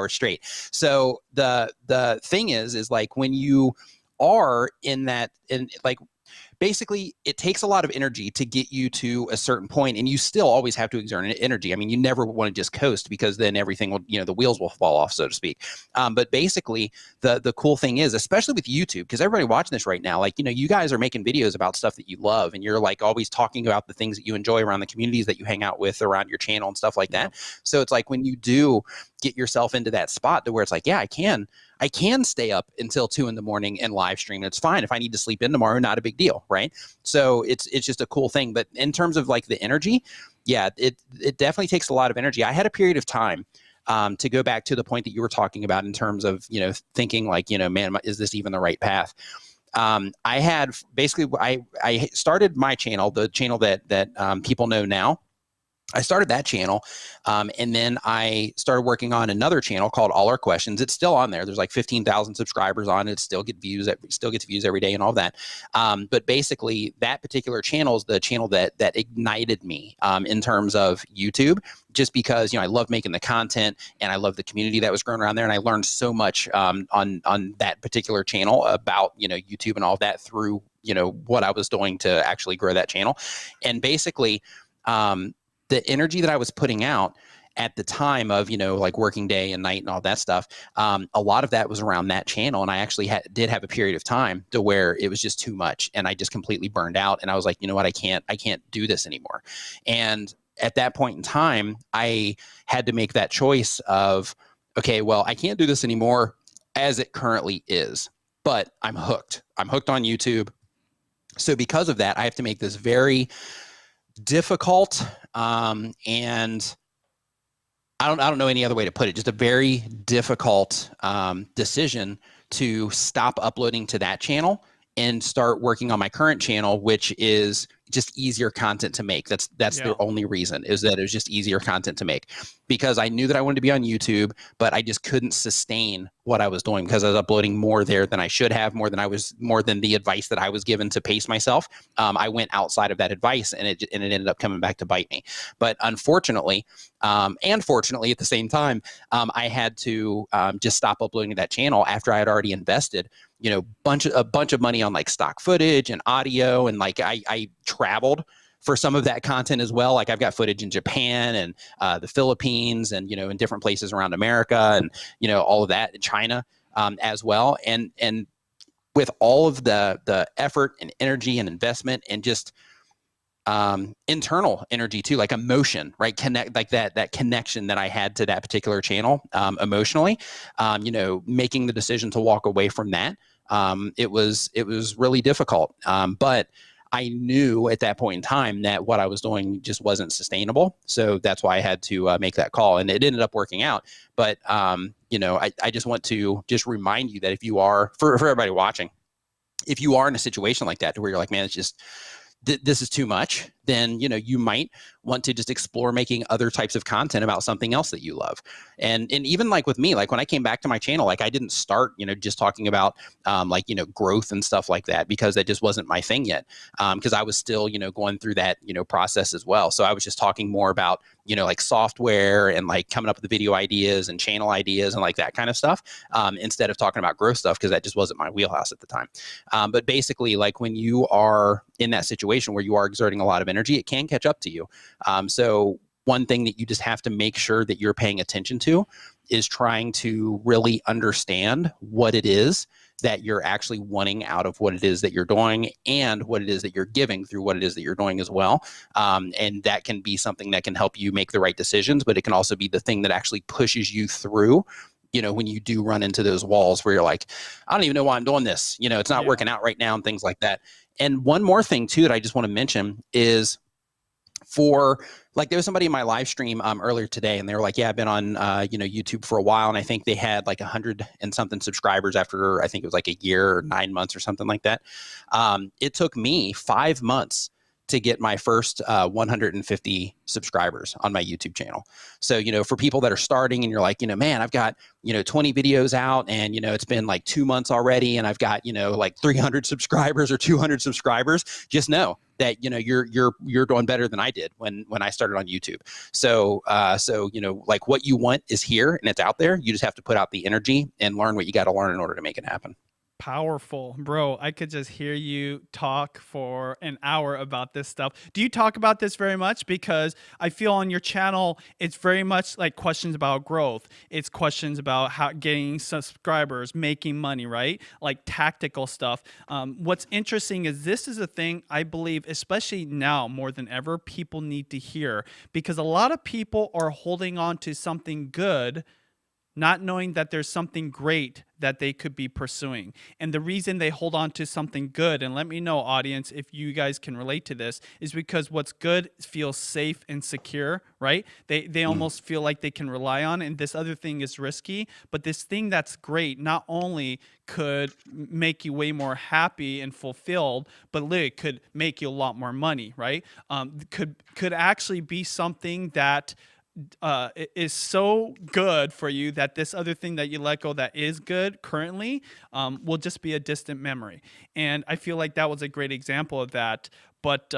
straight. So the thing is like when you are in that, and like basically it takes a lot of energy to get you to a certain point, and you still always have to exert energy. I mean, you never want to just coast, because then everything will, the wheels will fall off, so to speak. But basically the cool thing is, especially with YouTube, because everybody watching this right now, like, you guys are making videos about stuff that you love, and you're like always talking about the things that you enjoy around the communities that you hang out with around your channel and stuff like that. So it's like when you do get yourself into that spot to where it's like, yeah, I can stay up until 2 a.m. and live stream. It's fine. If I need to sleep in tomorrow, not a big deal, right? So it's just a cool thing. But in terms of like the energy, yeah, it definitely takes a lot of energy. I had a period of time, to go back to the point that you were talking about in terms of, thinking like, man, is this even the right path? I had basically, I started my channel, the channel that people know now. I started that channel, and then I started working on another channel called All Our Questions. It's still on there. There's like 15,000 subscribers on it. It still gets views every day and all that. But basically, that particular channel is the channel that ignited me in terms of YouTube, just because I love making the content and I love the community that was growing around there, and I learned so much on that particular channel about YouTube and all that through what I was doing to actually grow that channel. And basically, the energy that I was putting out at the time of, like working day and night and all that stuff, a lot of that was around that channel. And I actually did have a period of time to where it was just too much, and I just completely burned out. And I was like, you know what, I can't do this anymore. And at that point in time, I had to make that choice of, okay, well, I can't do this anymore as it currently is, but I'm hooked. I'm hooked on YouTube. So because of that, I have to make this very difficult, and I don't know any other way to put it, just a very difficult decision to stop uploading to that channel and start working on my current channel, which is just easier content to make. That's the only reason, is that it was just easier content to make, because I knew that I wanted to be on YouTube, but I just couldn't sustain what I was doing because I was uploading more there than I should have, more than the advice that I was given to pace myself. I went outside of that advice, and it ended up coming back to bite me. But unfortunately, and fortunately at the same time, I had to just stop uploading to that channel after I had already invested a bunch of money on like stock footage and audio, and like I traveled for some of that content as well. Like I've got footage in Japan and the Philippines, and in different places around America, and all of that in China as well. And with all of the effort and energy and investment, and just internal energy too, like emotion, right? Connect, like that connection that I had to that particular channel emotionally, making the decision to walk away from that. It was really difficult. But I knew at that point in time that what I was doing just wasn't sustainable. So that's why I had to make that call, and it ended up working out. But, I just want to just remind you that if you are, for everybody watching, if you are in a situation like that, to where you're like, man, it's just, this is too much, then, you might want to just explore making other types of content about something else that you love. And even like with me, like when I came back to my channel, like I didn't start, just talking about growth and stuff like that, because that just wasn't my thing yet. Because I was still, going through that, process as well. So I was just talking more about, like software and like coming up with the video ideas and channel ideas and like that kind of stuff, instead of talking about growth stuff, because that just wasn't my wheelhouse at the time. But basically, like when you are in that situation where you are exerting a lot of energy, it can catch up to you. So one thing that you just have to make sure that you're paying attention to is trying to really understand what it is that you're actually wanting out of what it is that you're doing, and what it is that you're giving through what it is that you're doing as well. And that can be something that can help you make the right decisions, but it can also be the thing that actually pushes you through, when you do run into those walls where you're like, I don't even know why I'm doing this. It's not working out right now, and things like that. And one more thing too that I just want to mention is, for like, there was somebody in my live stream earlier today, and they were like, yeah, I've been on YouTube for a while, and I think they had like 100 and something subscribers after, I think it was like a year or 9 months or something like that. It took me 5 months to get my first 150 subscribers on my YouTube channel. So, for people that are starting and you're like, man, I've got, 20 videos out, and, it's been like 2 months already, and I've got, like 300 subscribers or 200 subscribers, just know that, you're doing better than I did when I started on YouTube. So, like what you want is here and it's out there. You just have to put out the energy and learn what you got to learn in order to make it happen. Powerful, bro. I could just hear you talk for an hour about this stuff. Do you talk about this very much? Because I feel on your channel, it's very much like questions about growth. It's questions about how getting subscribers, making money, right? Like tactical stuff. What's interesting is this is a thing I believe, especially now more than ever, people need to hear, because a lot of people are holding on to something good, not knowing that there's something great that they could be pursuing. And the reason they hold on to something good, and let me know, audience, if you guys can relate to this, is because what's good feels safe and secure, right? They almost feel like they can rely on, and this other thing is risky. But this thing that's great not only could make you way more happy and fulfilled, but literally could make you a lot more money, right? Could actually be something that is so good for you that this other thing that you let go that is good currently will just be a distant memory. And I feel like that was a great example of that. But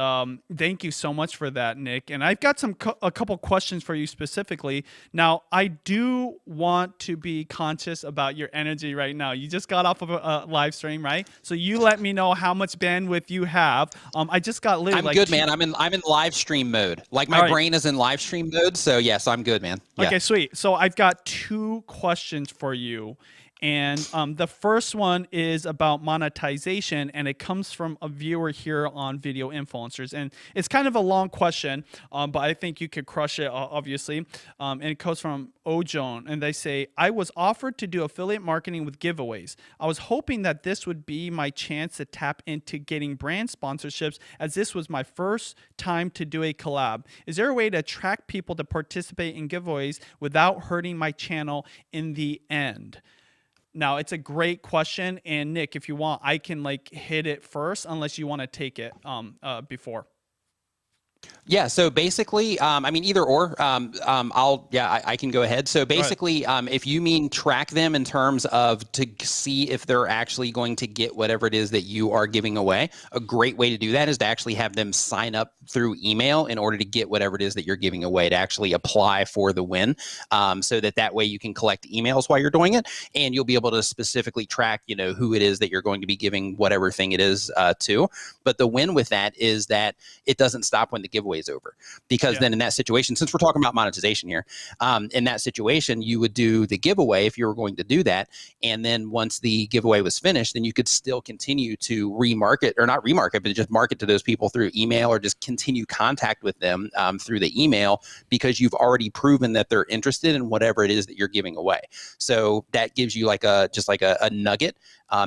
thank you so much for that, Nick. And I've got a couple questions for you specifically. Now, I do want to be conscious about your energy right now. You just got off of a live stream, right? So you let me know how much bandwidth you have. I just got literally I'm good, man. I'm in live stream mode. Like my brain is in live stream mode. So yes, I'm good, man. Yeah. Okay, sweet. So I've got 2 questions for you. And the first one is about monetization, and it comes from a viewer here on Video Influencers. And it's kind of a long question, but I think you could crush it, obviously. And it comes from Ojon, and they say, I was offered to do affiliate marketing with giveaways. I was hoping that this would be my chance to tap into getting brand sponsorships, as this was my first time to do a collab. Is there a way to attract people to participate in giveaways without hurting my channel in the end? Now, it's a great question, and Nick, if you want, I can like hit it first, unless you want to take it before. Yeah. So basically, I mean, either or, I can go ahead. So basically, if you mean track them in terms of to see if they're actually going to get whatever it is that you are giving away, a great way to do that is to actually have them sign up through email in order to get whatever it is that you're giving away, to actually apply for the win. So that way you can collect emails while you're doing it, and you'll be able to specifically track, you know, who it is that you're going to be giving whatever thing it is to. But the win with that is that it doesn't stop when the giveaway is over, because then in that situation, since we're talking about monetization here, in that situation, you would do the giveaway if you were going to do that. And then once the giveaway was finished, then you could still continue to remarket, or not remarket, but just market to those people through email, or just continue contact with them through the email, because you've already proven that they're interested in whatever it is that you're giving away. So that gives you like a nugget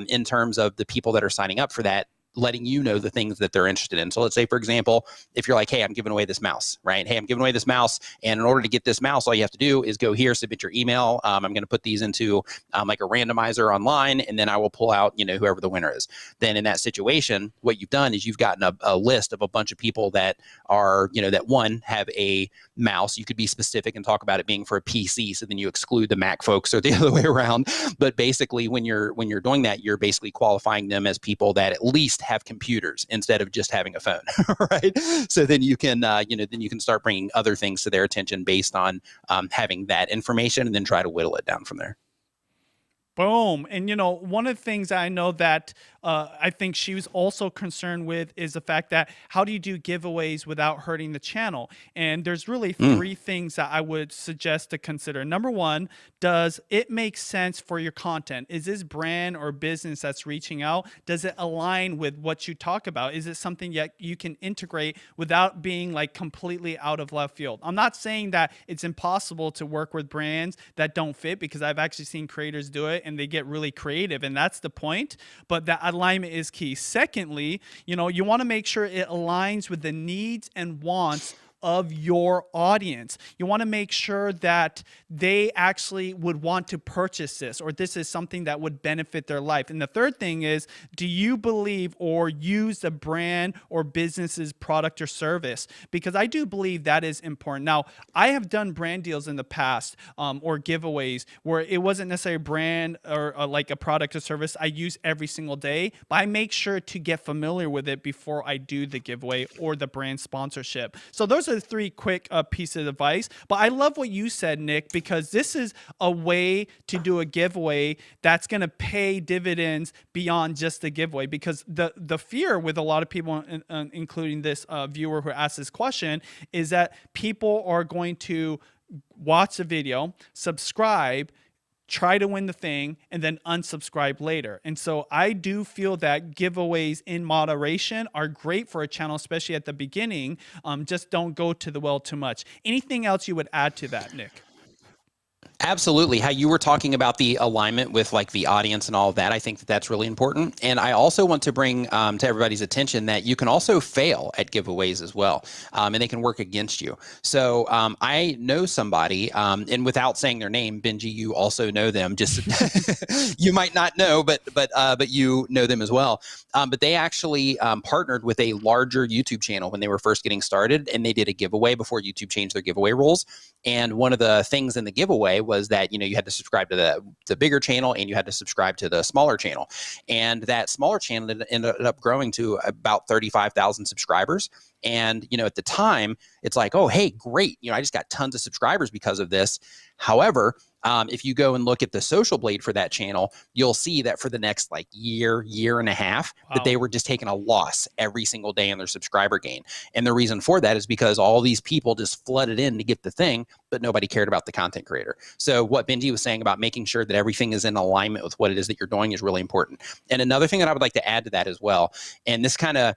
in terms of the people that are signing up for that, letting you know the things that they're interested in. So let's say, for example, if you're like, hey, I'm giving away this mouse, right? Hey, I'm giving away this mouse. And in order to get this mouse, all you have to do is go here, submit your email. I'm going to put these into like a randomizer online, and then I will pull out, you know, whoever the winner is. Then in that situation, what you've done is you've gotten a list of a bunch of people that are, you know, that one have a mouse. You could be specific and talk about it being for a PC. So then you exclude the Mac folks, or the other way around. But basically, when you're doing that, you're basically qualifying them as people that at least have computers instead of just having a phone, right? So then you can, then you can start bringing other things to their attention based on having that information, and then try to whittle it down from there. Boom. And, you know, one of the things I know that I think she was also concerned with is the fact that how do you do giveaways without hurting the channel? And there's really 3 things that I would suggest to consider. Number 1, does it make sense for your content? Is this brand or business that's reaching out? Does it align with what you talk about? Is it something that you can integrate without being like completely out of left field? I'm not saying that it's impossible to work with brands that don't fit, because I've actually seen creators do it and they get really creative, and that's the point. But that alignment is key. Secondly, you know, you want to make sure it aligns with the needs and wants of your audience. You want to make sure that they actually would want to purchase this, or this is something that would benefit their life. And the third thing is, do you believe or use the brand or business's product or service? Because I do believe that is important. Now, I have done brand deals in the past or giveaways where it wasn't necessarily a brand or like a product or service I use every single day, but I make sure to get familiar with it before I do the giveaway or the brand sponsorship. So those are are the 3 quick pieces of advice. But I love what you said, Nick, because this is a way to do a giveaway that's going to pay dividends beyond just the giveaway. Because the fear with a lot of people, including this viewer who asked this question, is that people are going to watch the video, subscribe, try to win the thing, and then unsubscribe later. And so I do feel that giveaways in moderation are great for a channel, especially at the beginning. Just don't go to the well too much. Anything else you would add to that, Nick? Absolutely. How you were talking about the alignment with like the audience and all of that, I think that that's really important. And I also want to bring to everybody's attention that you can also fail at giveaways as well, and they can work against you. So I know somebody, and without saying their name, Benji, you also know them. Just you might not know, but you know them as well. But they actually partnered with a larger YouTube channel when they were first getting started, and they did a giveaway before YouTube changed their giveaway rules. And one of the things in the giveaway was that, you had to subscribe to the bigger channel and you had to subscribe to the smaller channel. And that smaller channel ended up growing to about 35,000 subscribers. And, at the time, it's like, oh, hey, great. I just got tons of subscribers because of this. However, if you go and look at the social blade for that channel, you'll see that for the next year and a half, that they were just taking a loss every single day in their subscriber gain. And the reason for that is because all these people just flooded in to get the thing, but nobody cared about the content creator. So what Benji was saying about making sure that everything is in alignment with what it is that you're doing is really important. And another thing that I would like to add to that as well, and this kind of,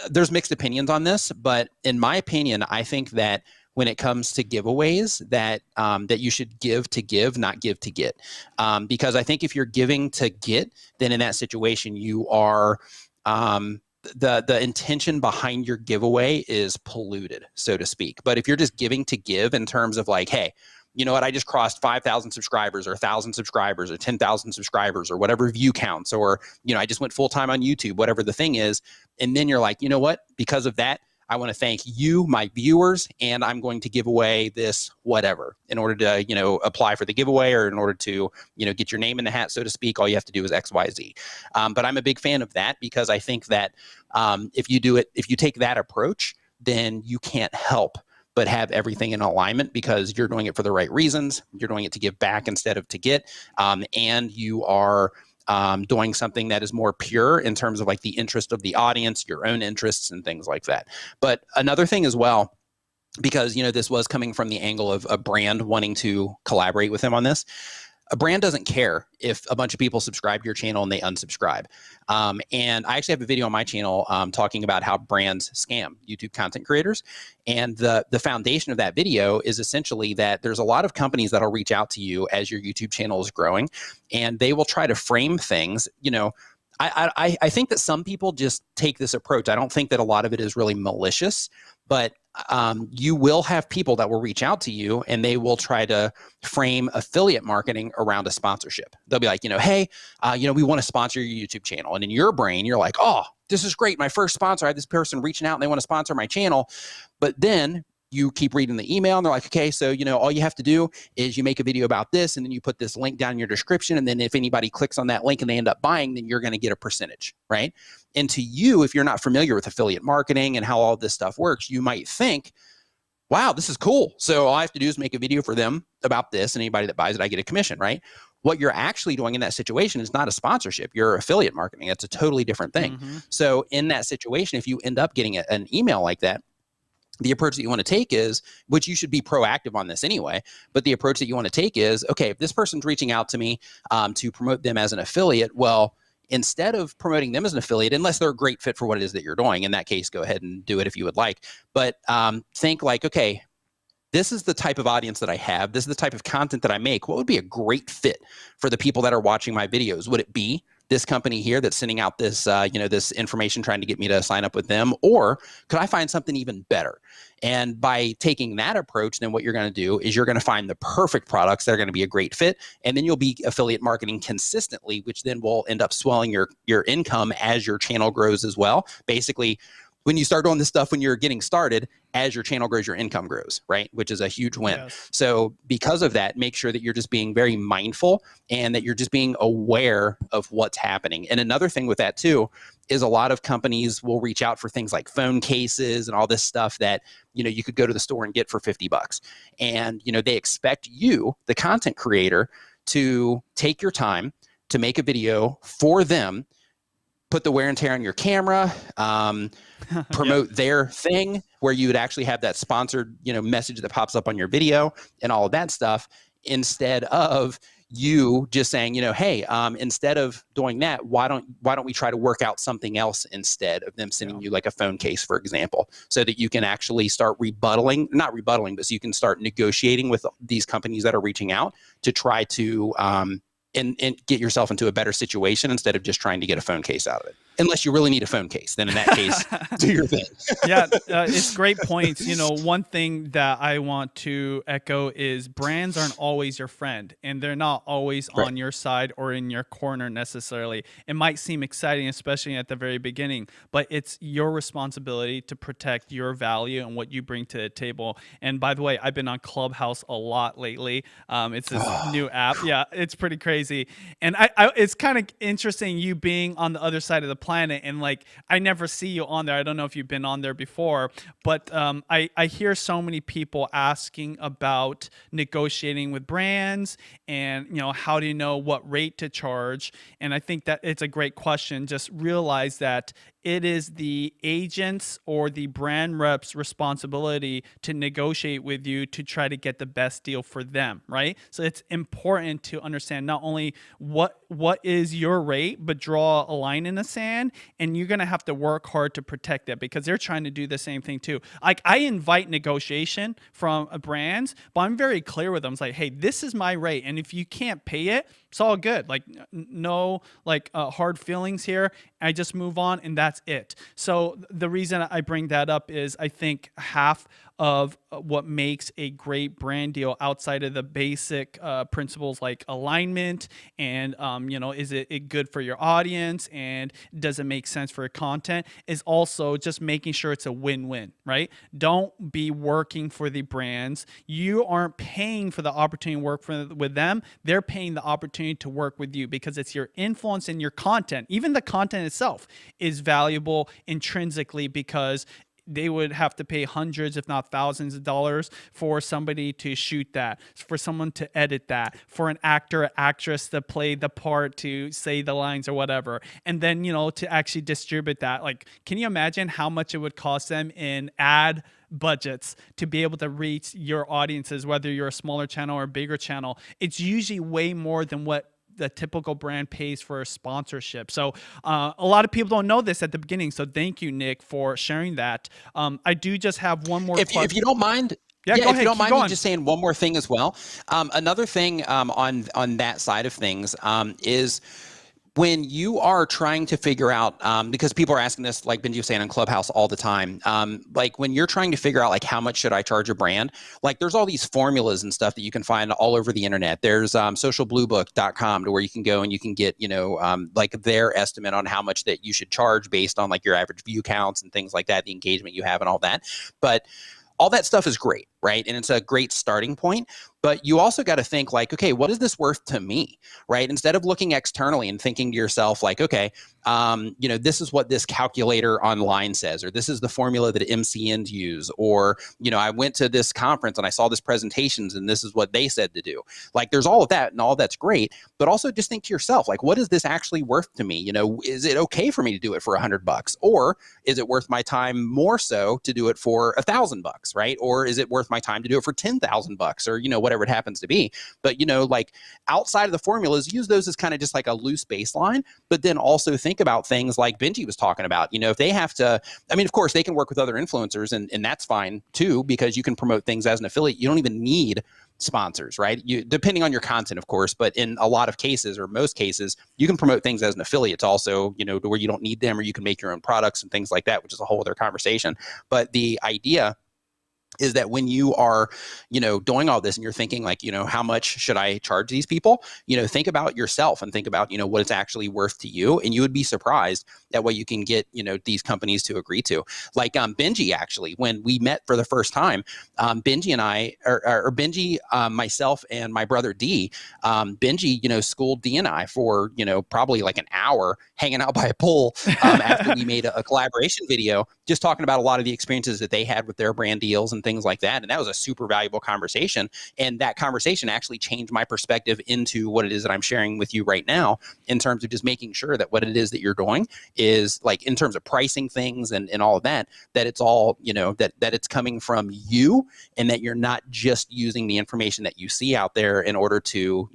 there's mixed opinions on this, but in my opinion, I think that when it comes to giveaways, that you should give to give, not give to get. Because I think if you're giving to get, then in that situation, you are the intention behind your giveaway is polluted, so to speak. But if you're just giving to give in terms of like, hey, you know what, I just crossed 5,000 subscribers or 1,000 subscribers or 10,000 subscribers or whatever view counts, or, I just went full time on YouTube, whatever the thing is. And then you're like, you know what, because of that, I want to thank you, my viewers, and I'm going to give away this whatever in order to, apply for the giveaway, or in order to, get your name in the hat, so to speak. All you have to do is X, Y, Z. But I'm a big fan of that because I think that if you take that approach, then you can't help but have everything in alignment because you're doing it for the right reasons. You're doing it to give back instead of to get, and you are doing something that is more pure in terms of like the interest of the audience, your own interests and things like that. But another thing as well, because, this was coming from the angle of a brand wanting to collaborate with them on this. A brand doesn't care if a bunch of people subscribe to your channel and they unsubscribe. And I actually have a video on my channel talking about how brands scam YouTube content creators. And the foundation of that video is essentially that there's a lot of companies that'll reach out to you as your YouTube channel is growing, and they will try to frame things. I think that some people just take this approach. I don't think that a lot of it is really malicious, but you will have people that will reach out to you and they will try to frame affiliate marketing around a sponsorship. They'll be like, hey, we want to sponsor your YouTube channel. And in your brain, you're like, oh, this is great. My first sponsor, I have this person reaching out and they want to sponsor my channel. But then you keep reading the email and they're like, okay, so, all you have to do is you make a video about this and then you put this link down in your description. And then if anybody clicks on that link and they end up buying, then you're going to get a percentage, right? And to you, if you're not familiar with affiliate marketing and how all this stuff works, you might think, wow, this is cool. So all I have to do is make a video for them about this, and anybody that buys it, I get a commission, right? What you're actually doing in that situation is not a sponsorship. You're affiliate marketing. That's a totally different thing. Mm-hmm. So in that situation, if you end up getting an email like that, the approach that you want to take is, which you should be proactive on this anyway, but the approach that you want to take is, okay, if this person's reaching out to me to promote them as an affiliate, well, instead of promoting them as an affiliate, unless they're a great fit for what it is that you're doing, in that case, go ahead and do it if you would like. But think like, okay, this is the type of audience that I have. This is the type of content that I make. What would be a great fit for the people that are watching my videos? Would it be this company here that's sending out this, this information trying to get me to sign up with them? Or could I find something even better? And by taking that approach, then what you're going to do is you're going to find the perfect products that are going to be a great fit. And then you'll be affiliate marketing consistently, which then will end up swelling your income as your channel grows as well. Basically, when you start doing this stuff when you're getting started, as your channel grows, your income grows, right? Which is a huge win. Yes. So because of that, make sure that you're just being very mindful and that you're just being aware of what's happening. And another thing with that too, is a lot of companies will reach out for things like phone cases and all this stuff that, you know, you could go to the store and get for $50. And, you know, they expect you, the content creator, to take your time to make a video for them, put the wear and tear on your camera, promote their thing where you would actually have that sponsored, you know, message that pops up on your video and all of that stuff, instead of you just saying, you know, hey, instead of doing that, why don't we try to work out something else instead of them sending you like a phone case, for example, so that you can actually start not rebutting, but so you can start negotiating with these companies that are reaching out to try to and get yourself into a better situation instead of just trying to get a phone case out of it. Unless you really need a phone case, then in that case, do your thing. Yeah, it's great points. You know, one thing that I want to echo is brands aren't always your friend, and they're not always on your side or in your corner necessarily. It might seem exciting, especially at the very beginning, but it's your responsibility to protect your value and what you bring to the table. And by the way, I've been on Clubhouse a lot lately. It's this new app. Yeah, it's pretty crazy. And it's kind of interesting you being on the other side of the planet, and like I never see you on there. I don't know if you've been on there before, but I hear so many people asking about negotiating with brands and, you know, how do you know what rate to charge? And I think that it's a great question. Just realize that it is the agent's or the brand rep's responsibility to negotiate with you to try to get the best deal for them, right? So it's important to understand not only what is your rate, but draw a line in the sand, and you're going to have to work hard to protect that because they're trying to do the same thing too. Like I invite negotiation from brands, but I'm very clear with them. It's like, hey, this is my rate, and if you can't pay it, it's all good. Like no hard feelings here. I just move on, and that's it. So the reason I bring that up is I think half of what makes a great brand deal outside of the basic principles like alignment and, you know, is it good for your audience and does it make sense for your content, is also just making sure it's a win-win, right? Don't be working for the brands. You aren't paying for the opportunity to work with them. They're paying the opportunity to work with you because it's your influence and your content. Even the content itself is valuable intrinsically because they would have to pay hundreds, if not thousands of dollars for somebody to shoot that, for someone to edit that, for an actor or actress to play the part, to say the lines or whatever. And then, you know, to actually distribute that. Like, can you imagine how much it would cost them in ad budgets to be able to reach your audiences, whether you're a smaller channel or a bigger channel? It's usually way more than what the typical brand pays for a sponsorship. So a lot of people don't know this at the beginning. So thank you, Nick, for sharing that. I do just have one more question. If you don't mind, go ahead, if you don't mind me just saying one more thing as well. Another thing on that side of things is when you are trying to figure out, because people are asking this, like Benji was saying on Clubhouse all the time, like when you're trying to figure out like how much should I charge a brand, like there's all these formulas and stuff that you can find all over the internet. There's socialbluebook.com to where you can go and you can get, you know, like their estimate on how much that you should charge based on like your average view counts and things like that, the engagement you have and all that. But all that stuff is great, right? And it's a great starting point. But you also got to think like, okay, what is this worth to me, right? Instead of looking externally and thinking to yourself like, okay, you know, this is what this calculator online says, or this is the formula that MCNs use, or, you know, I went to this conference and I saw this presentations and this is what they said to do. Like there's all of that and all that's great, but also just think to yourself, like, what is this actually worth to me? You know, is it okay for me to do it for $100, or is it worth my time more so to do it for $1,000, right? Or is it worth my time to do it for $10,000, or, you know, whatever it happens to be. But, you know, like outside of the formulas, use those as kind of just like a loose baseline, but then also think about things like Benji was talking about. You know, if they have to, I mean, of course they can work with other influencers and that's fine too, because you can promote things as an affiliate. You don't even need sponsors, right? You, depending on your content, of course, but in a lot of cases or most cases, you can promote things as an affiliate also, you know, to where you don't need them, or you can make your own products and things like that, which is a whole other conversation. But the idea is that when you are, doing all this and you're thinking like, how much should I charge these people? Think about yourself and think about, what it's actually worth to you. And you would be surprised at what you can get, these companies to agree to. Like Benji, actually, when we met for the first time, Benji and I, or Benji, myself and my brother D, Benji, schooled D and I for, probably like an hour hanging out by a pool after we made a collaboration video, just talking about a lot of the experiences that they had with their brand deals and things like that. And that was a super valuable conversation. And that conversation actually changed my perspective into what it is that I'm sharing with you right now, in terms of just making sure that what it is that you're doing is like, in terms of pricing things and all of that, that it's all, that it's coming from you, and that you're not just using the information that you see out there in order to,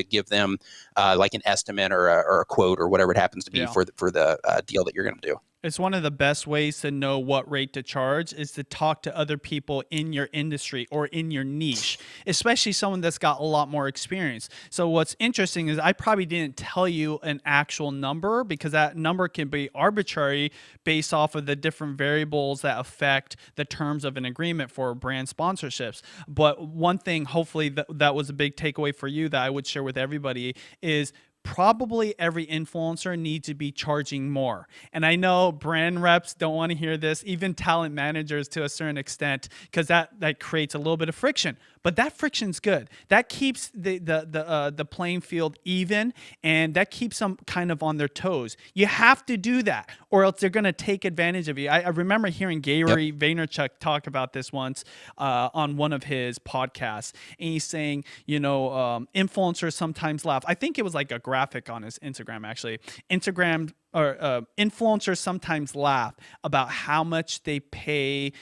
give them like an estimate or a quote or whatever it happens to be for the deal that you're going to do. It's one of the best ways to know what rate to charge is to talk to other people in your industry or in your niche, especially someone that's got a lot more experience. So what's interesting is I probably didn't tell you an actual number, because that number can be arbitrary based off of the different variables that affect the terms of an agreement for brand sponsorships. But one thing, hopefully that was a big takeaway for you that I would share with everybody, is probably every influencer needs to be charging more. And I know brand reps don't want to hear this, even talent managers to a certain extent, because that creates a little bit of friction. But that friction's good. That keeps the playing field even, and that keeps them kind of on their toes. You have to do that, or else they're going to take advantage of you. I remember hearing Gary Vaynerchuk talk about this once on one of his podcasts, and he's saying, influencers sometimes laugh. I think it was like a graphic on his Instagram, actually. Influencers sometimes laugh about how much they pay.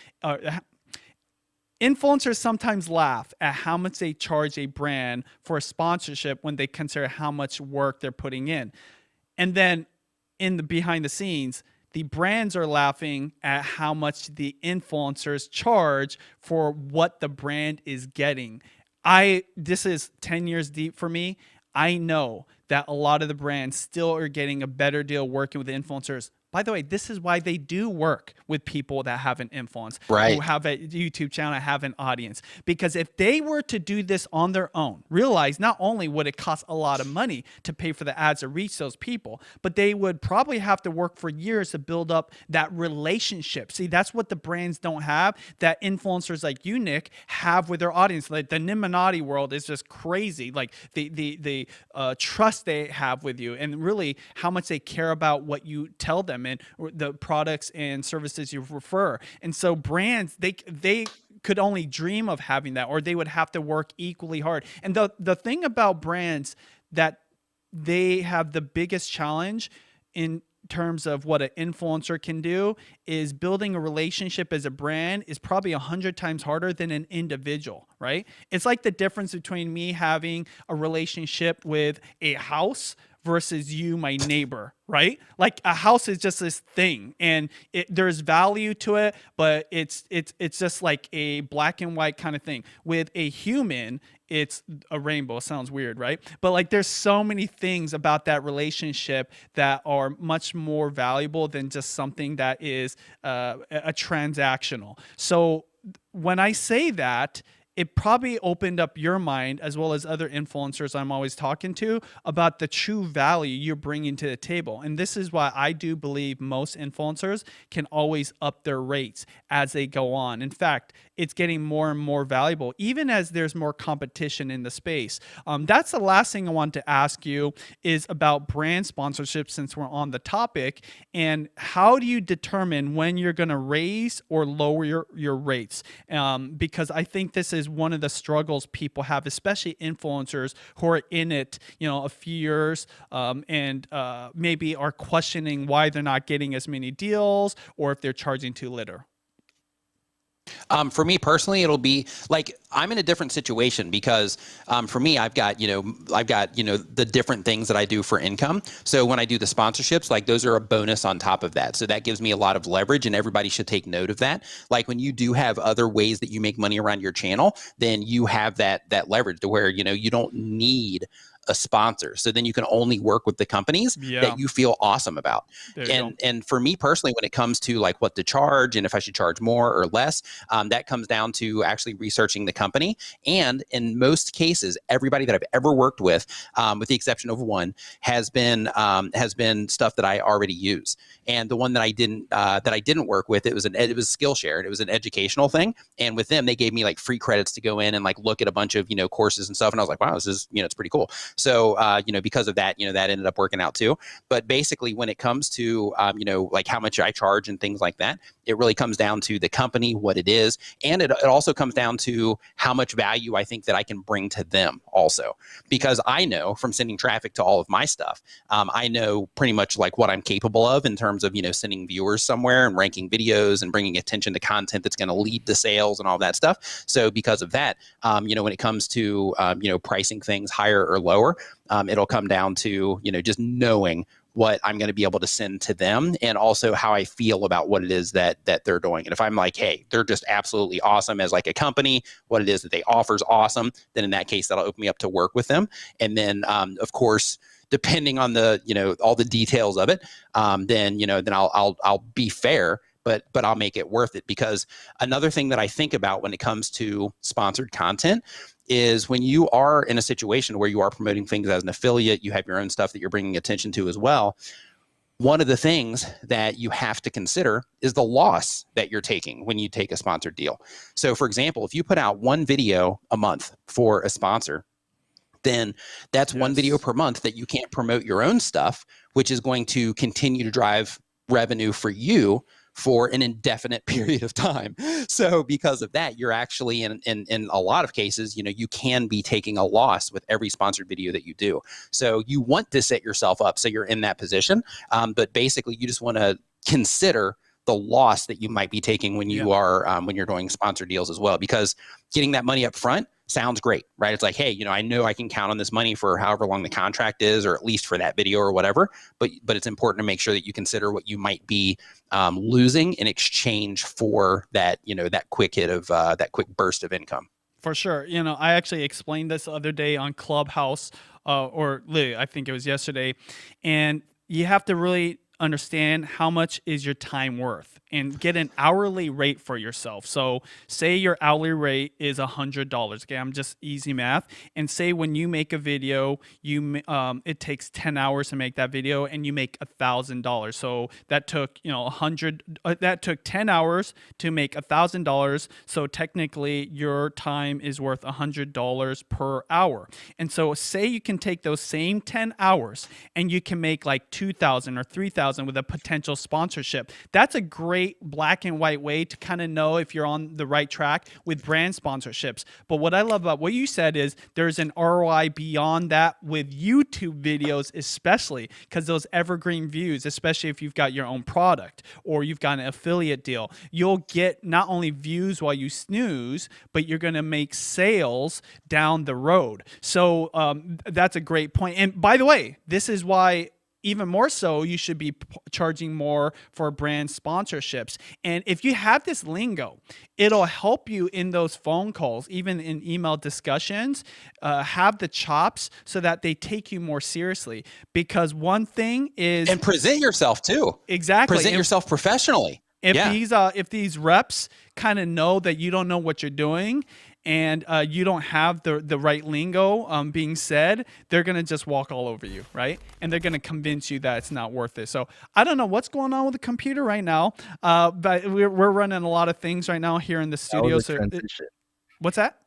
Influencers sometimes laugh at how much they charge a brand for a sponsorship when they consider how much work they're putting in. And then in the behind the scenes, the brands are laughing at how much the influencers charge for what the brand is getting. This is 10 years deep for me. I know that a lot of the brands still are getting a better deal working with the influencers. By the way, this is why they do work with people that have an influence, who have a YouTube channel, have an audience. Because if they were to do this on their own, realize not only would it cost a lot of money to pay for the ads to reach those people, but they would probably have to work for years to build up that relationship. See, that's what the brands don't have, that influencers like you, Nick, have with their audience. Like the Nimmin world is just crazy. Like the trust they have with you, and really how much they care about what you tell them and the products and services you refer. And so brands, they could only dream of having that, or they would have to work equally hard. And the thing about brands that they have the biggest challenge in terms of what an influencer can do is building a relationship as a brand is probably 100 times harder than an individual, right? It's like the difference between me having a relationship with a house versus you, my neighbor, right? Like a house is just this thing, and there's value to it, but it's just like a black and white kind of thing. With a human, it's a rainbow. It sounds weird, right? But like there's so many things about that relationship that are much more valuable than just something that is a transactional. So when I say that, it probably opened up your mind, as well as other influencers I'm always talking to, about the true value you're bringing to the table. And this is why I do believe most influencers can always up their rates as they go on. In fact, it's getting more and more valuable, even as there's more competition in the space. That's the last thing I want to ask you is about brand sponsorship, since we're on the topic. And how do you determine when you're going to raise or lower your rates? Because I think this is one of the struggles people have, especially influencers who are in it, a few years, and maybe are questioning why they're not getting as many deals, or if they're charging too little. For me personally, it'll be like I'm in a different situation because for me, I've got the different things that I do for income. So when I do the sponsorships, like those are a bonus on top of that. So that gives me a lot of leverage, and everybody should take note of that. Like when you do have other ways that you make money around your channel, then you have that leverage to where you don't need a sponsor. So then you can only work with the companies that you feel awesome about. And for me personally, when it comes to like what to charge and if I should charge more or less, that comes down to actually researching the company. And in most cases, everybody that I've ever worked with the exception of one, has been stuff that I already use. And the one that I didn't work with, it was Skillshare, and it was an educational thing. And with them, they gave me like free credits to go in and like look at a bunch of courses and stuff. And I was like, wow, this is it's pretty cool. So because of that, that ended up working out too. But basically, when it comes to like how much I charge and things like that, it really comes down to the company, what it is, and it also comes down to how much value I think that I can bring to them also. Because I know from sending traffic to all of my stuff, I know pretty much like what I'm capable of in terms of sending viewers somewhere and ranking videos and bringing attention to content that's going to lead to sales and all that stuff. So because of that, when it comes to pricing things higher or lower, it'll come down to just knowing what I'm going to be able to send to them and also how I feel about what it is that they're doing. And if I'm like, hey, they're just absolutely awesome as like a company, what it is that they offer is awesome, then in that case, that'll open me up to work with them. And then, of course, depending on the, all the details of it, then I'll be fair, but I'll make it worth it. Because another thing that I think about when it comes to sponsored content is when you are in a situation where you are promoting things as an affiliate, you have your own stuff that you're bringing attention to as well. One of the things that you have to consider is the loss that you're taking when you take a sponsored deal. So for example, if you put out one video a month for a sponsor, then that's one video per month that you can't promote your own stuff, which is going to continue to drive revenue for you for an indefinite period of time. So because of that, you're actually in a lot of cases, you can be taking a loss with every sponsored video that you do. So you want to set yourself up so you're in that position. But basically you just want to consider the loss that you might be taking when you are when you're doing sponsored deals as well, because getting that money up front sounds great, right? It's like, hey, I know I can count on this money for however long the contract is, or at least for that video or whatever. But it's important to make sure that you consider what you might be losing in exchange for that, that quick hit of that quick burst of income. For sure. I actually explained this the other day on Clubhouse, or literally, I think it was yesterday. And you have to really understand how much is your time worth and get an hourly rate for yourself. So say your hourly rate is $100. Okay, I'm just easy math. And say when you make a video, it takes 10 hours to make that video, and you make $1,000. So that took that took 10 hours to make $1,000. So technically your time is worth $100 per hour. And so say you can take those same 10 hours and you can make like $2,000 or $3,000 with a potential sponsorship. That's a great black and white way to kind of know if you're on the right track with brand sponsorships. But what I love about what you said is there's an ROI beyond that with YouTube videos, especially because those evergreen views, especially if you've got your own product or you've got an affiliate deal, you'll get not only views while you snooze, but you're going to make sales down the road. So that's a great point. And by the way, this is why even more so, you should be charging more for brand sponsorships. And if you have this lingo, it'll help you in those phone calls, even in email discussions, have the chops so that they take you more seriously. Because one thing is... And present yourself too. Exactly. Present yourself professionally. If these reps kind of know that you don't know what you're doing and you don't have the right lingo being said, they're going to just walk all over you, right? And they're going to convince you that it's not worth it. So I don't know what's going on with the computer right now, but we're running a lot of things right now here in the studio. What's that?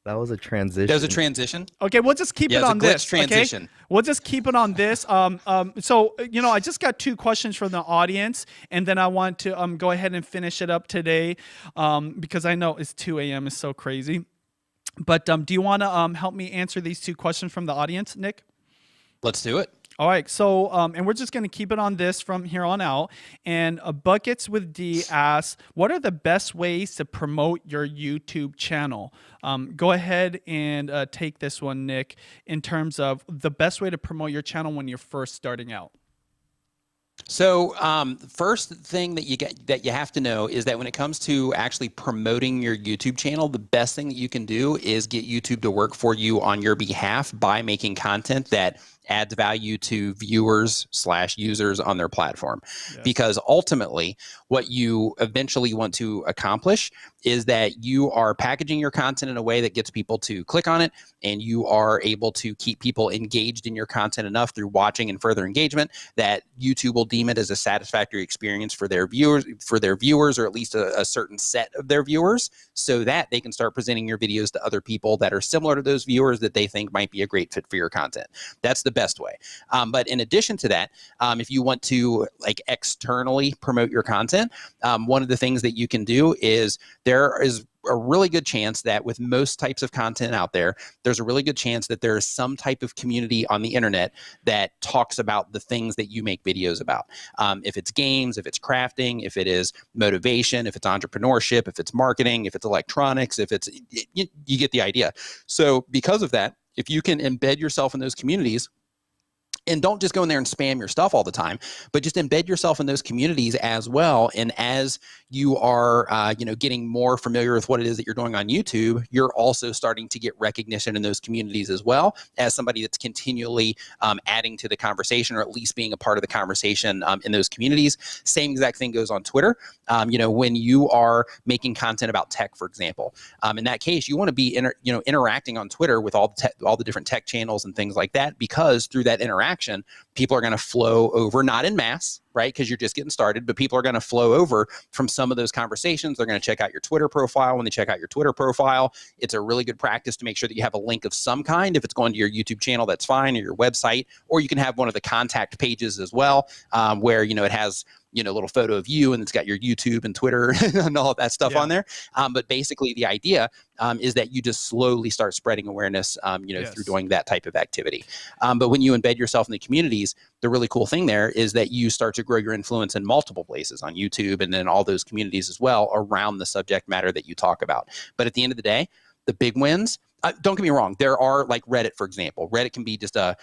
That was a transition. That was a transition. Okay, we'll just keep it on this. Transition. Okay? We'll just keep it on this. So I just got 2 questions from the audience, and then I want to go ahead and finish it up today, because I know it's 2 a.m. It's so crazy. But do you want to help me answer these 2 questions from the audience, Nick? Let's do it. All right, so and we're just going to keep it on this from here on out. And Buckets with D asks, what are the best ways to promote your YouTube channel? Go ahead and take this one, Nick, in terms of the best way to promote your channel when you're first starting out. So first thing that you have to know is that when it comes to actually promoting your YouTube channel, the best thing that you can do is get YouTube to work for you on your behalf by making content that adds value to viewers/users on their platform. Yes. Because ultimately, what you eventually want to accomplish is that you are packaging your content in a way that gets people to click on it, and you are able to keep people engaged in your content enough through watching and further engagement that YouTube will deem it as a satisfactory experience for their viewers, or at least a certain set of their viewers, so that they can start presenting your videos to other people that are similar to those viewers that they think might be a great fit for your content. That's the best way. But in addition to that, if you want to like externally promote your content, one of the things that you can do is there is a really good chance that with most types of content out there, there's a really good chance that there is some type of community on the internet that talks about the things that you make videos about. If it's games, if it's crafting, if it is motivation, if it's entrepreneurship, if it's marketing, if it's electronics, if it's, you get the idea. So because of that, if you can embed yourself in those communities, and don't just go in there and spam your stuff all the time, but just embed yourself in those communities as well. And as you are, getting more familiar with what it is that you're doing on YouTube, you're also starting to get recognition in those communities as well as somebody that's continually adding to the conversation, or at least being a part of the conversation in those communities. Same exact thing goes on Twitter. When you are making content about tech, for example, in that case, you want to be interacting on Twitter with all the different tech channels and things like that, because through that interaction, people are going to flow over, not in mass, right? Because you're just getting started, but people are going to flow over from some of those conversations. They're going to check out your Twitter profile. When they check out your Twitter profile, it's a really good practice to make sure that you have a link of some kind. If it's going to your YouTube channel, that's fine, or your website, or you can have one of the contact pages as well, where, it has, a little photo of you and it's got your YouTube and Twitter and all of that stuff on there. But basically the idea is that you just slowly start spreading awareness, through doing that type of activity. But when you embed yourself in the communities, the really cool thing there is that you start to grow your influence in multiple places on YouTube and then all those communities as well around the subject matter that you talk about. But at the end of the day, the big wins, don't get me wrong, there are like Reddit, for example. Reddit can be just a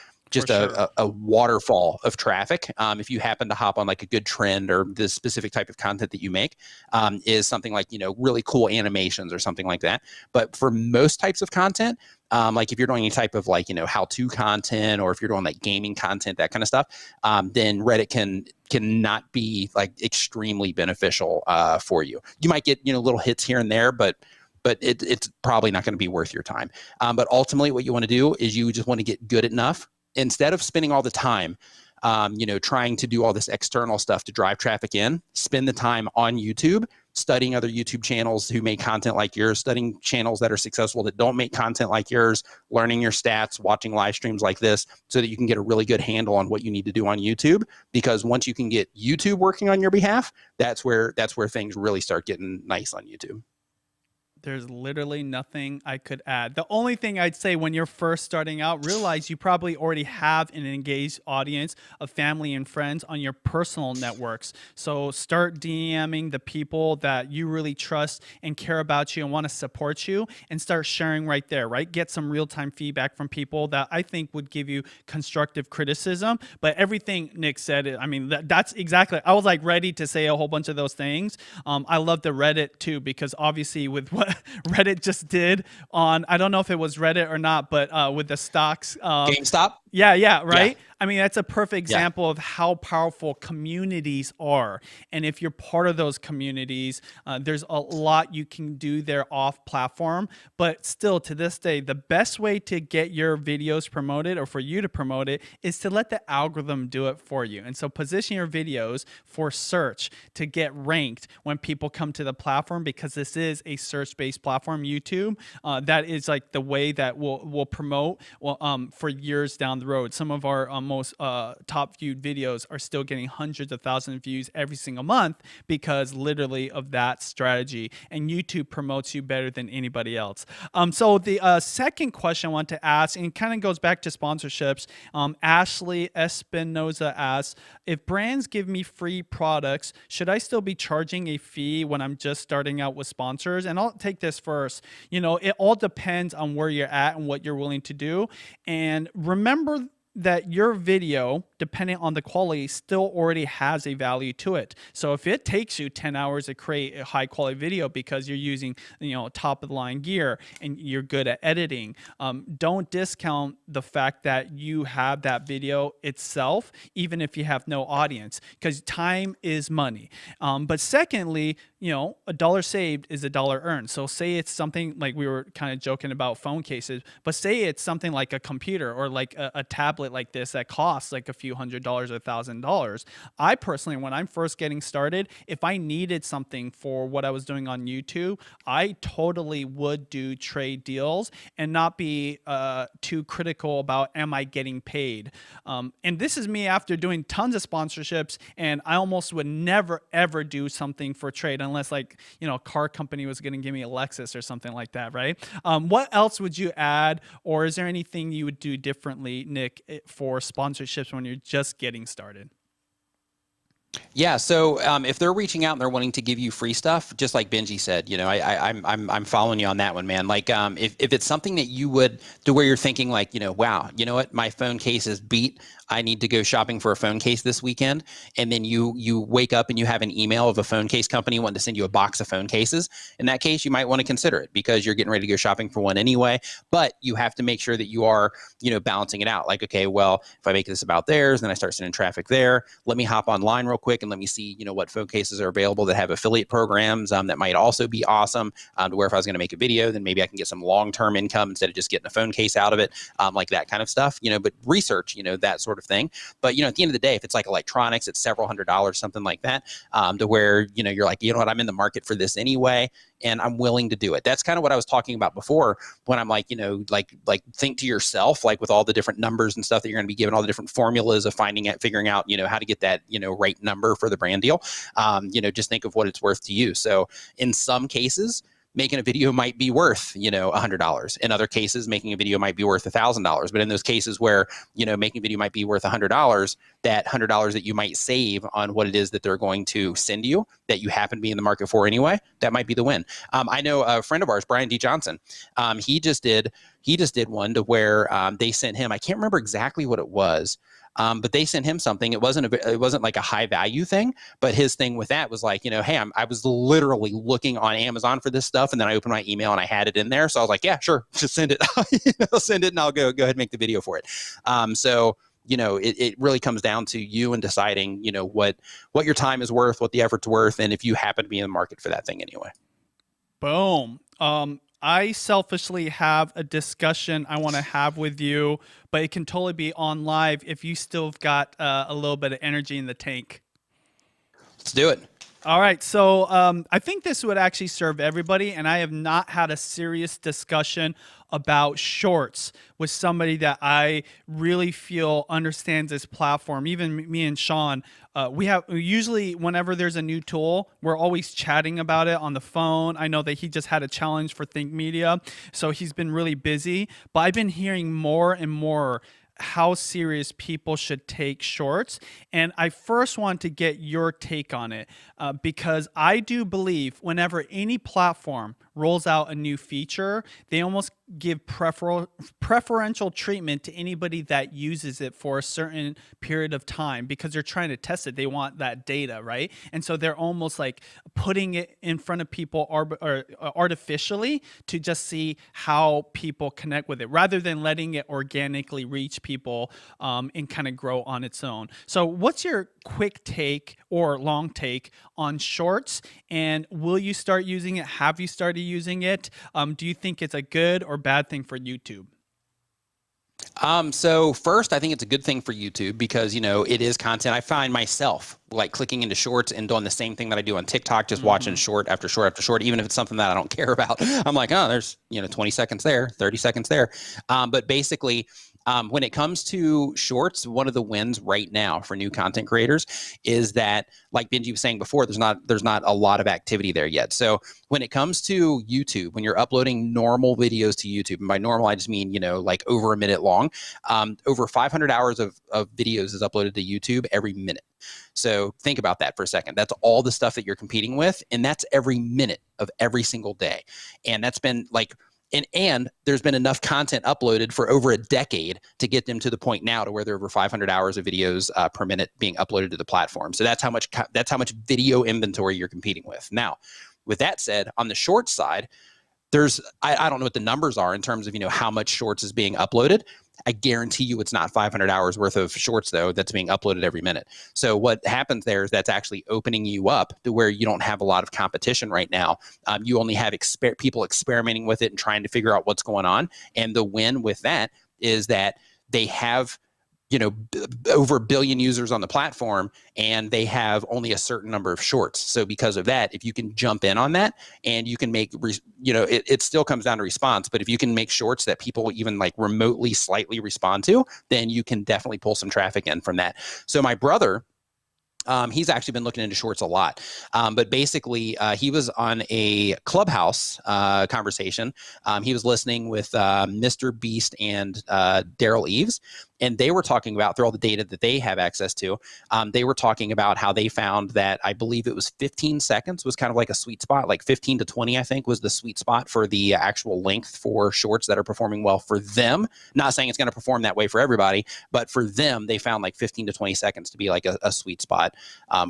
waterfall of traffic. If you happen to hop on like a good trend, or the specific type of content that you make is something like, really cool animations or something like that. But for most types of content, like if you're doing any type of like, how-to content, or if you're doing like gaming content, that kind of stuff, then Reddit cannot be like extremely beneficial for you. You might get, little hits here and there, but it's probably not going to be worth your time. But ultimately what you want to do is you just want to get good enough, instead of spending all the time, trying to do all this external stuff to drive traffic in, spend the time on YouTube, studying other YouTube channels who make content like yours, studying channels that are successful that don't make content like yours, learning your stats, watching live streams like this, so that you can get a really good handle on what you need to do on YouTube. Because once you can get YouTube working on your behalf, that's where things really start getting nice on YouTube. There's literally nothing I could add. The only thing I'd say, when you're first starting out, realize you probably already have an engaged audience of family and friends on your personal networks. So start DMing the people that you really trust and care about you and want to support you, and start sharing right there, right? Get some real-time feedback from people that I think would give you constructive criticism. But everything Nick said, I mean, that's exactly, I was like ready to say a whole bunch of those things. I love the Reddit too, because obviously with what Reddit just did on, I don't know if it was Reddit or not, but with the stocks. GameStop? Yeah, right? Yeah. I mean, that's a perfect example of how powerful communities are. And if you're part of those communities, there's a lot you can do there off platform. But still, to this day, the best way to get your videos promoted, or for you to promote it, is to let the algorithm do it for you. And so position your videos for search to get ranked when people come to the platform, because this is a search-based platform, YouTube. That is like the way that we'll promote for years down the road. Some of our most top viewed videos are still getting hundreds of thousands of views every single month, because literally of that strategy. And YouTube promotes you better than anybody else. So the second question I want to ask, and it kind of goes back to sponsorships. Ashley Espinoza asks, if brands give me free products, should I still be charging a fee when I'm just starting out with sponsors? And I'll take this first. It all depends on where you're at and what you're willing to do. And remember that your video, depending on the quality, still already has a value to it. So if it takes you 10 hours to create a high quality video because you're using, top of the line gear and you're good at editing, don't discount the fact that you have that video itself, even if you have no audience, because time is money. But secondly, a dollar saved is a dollar earned. So say it's something like we were kind of joking about phone cases, but say it's something like a computer or like a tablet like this that costs like a few $100s or $1,000. I personally, when I'm first getting started, if I needed something for what I was doing on YouTube, I totally would do trade deals and not be too critical about, am I getting paid? And this is me after doing tons of sponsorships, and I almost would never ever do something for trade unless like, a car company was going to give me a Lexus or something like that, right? What else would you add, or is there anything you would do differently, Nick, for sponsorships when you're just getting started? Yeah, so if they're reaching out and they're wanting to give you free stuff, just like Benji said, I'm following you on that one, man. Like if it's something that you would to where you're thinking like, wow, you know what, my phone case is beat. I need to go shopping for a phone case this weekend. And then you wake up and you have an email of a phone case company wanting to send you a box of phone cases. In that case, you might want to consider it because you're getting ready to go shopping for one anyway. But you have to make sure that you are, balancing it out. Like, okay, well, if I make this about theirs, then I start sending traffic there. Let me hop online real quick and let me see, what phone cases are available that have affiliate programs that might also be awesome. To where if I was going to make a video, then maybe I can get some long-term income instead of just getting a phone case out of it, like that kind of stuff. But research, that sort of thing. But at the end of the day, if it's like electronics, it's several $100s, something like that, to where you're like, what, I'm in the market for this anyway, and I'm willing to do it. That's kind of what I was talking about before when I'm like, like think to yourself, like with all the different numbers and stuff that you're going to be given, all the different formulas of figuring out, how to get that, right number for the brand deal. Just think of what it's worth to you. So in some cases, making a video might be worth, $100. In other cases, making a video might be worth $1,000. But in those cases where, making a video might be worth $100, that $100 that you might save on what it is that they're going to send you that you happen to be in the market for anyway, that might be the win. I know a friend of ours, Brian D. Johnson, he just did one to where they sent him, I can't remember exactly what it was, but they sent him something. It wasn't like a high value thing, but his thing with that was like, hey, I was literally looking on Amazon for this stuff, and then I opened my email and I had it in there. So I was like, yeah, sure, just send it. I'll send it, and I'll go ahead and make the video for it. So it really comes down to you and deciding, what your time is worth, what the effort's worth, and if you happen to be in the market for that thing anyway. Boom. I selfishly have a discussion I want to have with you, but it can totally be on live if you still have got a little bit of energy in the tank. Let's do it. All right, so I think this would actually serve everybody, and I have not had a serious discussion about shorts with somebody that I really feel understands this platform. Even me and Sean, we usually, whenever there's a new tool, we're always chatting about it on the phone. I know that he just had a challenge for Think Media, so he's been really busy, but I've been hearing more and more how serious people should take shorts. And I first want to get your take on it because I do believe whenever any platform rolls out a new feature, they almost give preferential treatment to anybody that uses it for a certain period of time because they're trying to test it. They want that data, right? And so they're almost like putting it in front of people artificially to just see how people connect with it rather than letting it organically reach people and kind of grow on its own. So what's your quick take or long take on shorts, and will you start using it? Have you started using it? Do you think it's a good or bad thing for YouTube? So first, I think it's a good thing for YouTube because, it is content. I find myself like clicking into shorts and doing the same thing that I do on TikTok, just watching short after short after short, even if it's something that I don't care about. I'm like, oh, there's, 20 seconds there, 30 seconds there. But basically, when it comes to shorts, one of the wins right now for new content creators is that, like Benji was saying before, there's not a lot of activity there yet. So when it comes to YouTube, when you're uploading normal videos to YouTube, and by normal, I just mean, like over a minute long, over 500 hours of videos is uploaded to YouTube every minute. So think about that for a second. That's all the stuff that you're competing with, and that's every minute of every single day. And that's been like, And there's been enough content uploaded for over a decade to get them to the point now to where there are over 500 hours of videos per minute being uploaded to the platform. So that's how much video inventory you're competing with. Now, with that said, on the short side, there's I don't know what the numbers are in terms of how much shorts is being uploaded. I guarantee you it's not 500 hours worth of shorts though that's being uploaded every minute. So what happens there is that's actually opening you up to where you don't have a lot of competition right now. You only have people experimenting with it and trying to figure out what's going on. And the win with that is that they have over 1 billion users on the platform, and they have only a certain number of shorts. So because of that, if you can jump in on that and you can make, it still comes down to response, but if you can make shorts that people even like remotely slightly respond to, then you can definitely pull some traffic in from that. So my brother, he's actually been looking into shorts a lot. But basically, he was on a Clubhouse conversation. He was listening with Mr. Beast and Daryl Eves. And they were talking about, through all the data that they have access to, they were talking about how they found that, I believe it was 15 seconds was kind of like a sweet spot, like 15 to 20, I think, was the sweet spot for the actual length for shorts that are performing well for them. Not saying it's going to perform that way for everybody, but for them, they found like 15 to 20 seconds to be like a sweet spot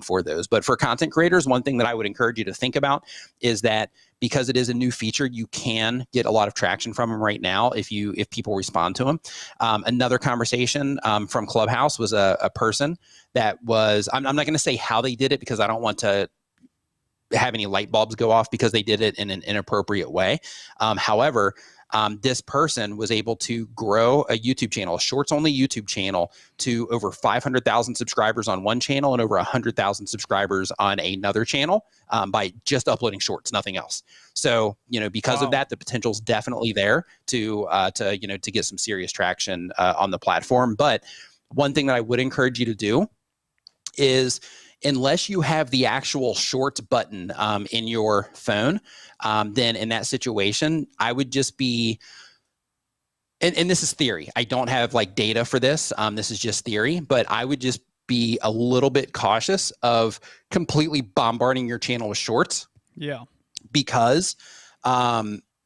for those. But for content creators, one thing that I would encourage you to think about is that because it is a new feature, you can get a lot of traction from them right now if people respond to them. Another conversation from Clubhouse was a person that was, I'm not going to say how they did it because I don't want to have any light bulbs go off because they did it in an inappropriate way. However, this person was able to grow a YouTube channel, a shorts only YouTube channel, to over 500,000 subscribers on one channel and over 100,000 subscribers on another channel by just uploading shorts, nothing else. So, because of that, the potential is definitely there to get some serious traction on the platform. But one thing that I would encourage you to do is, unless you have the actual shorts button in your phone, then in that situation, I would just be, and this is theory. I don't have like data for this. This is just theory, but I would just be a little bit cautious of completely bombarding your channel with shorts. Yeah. Because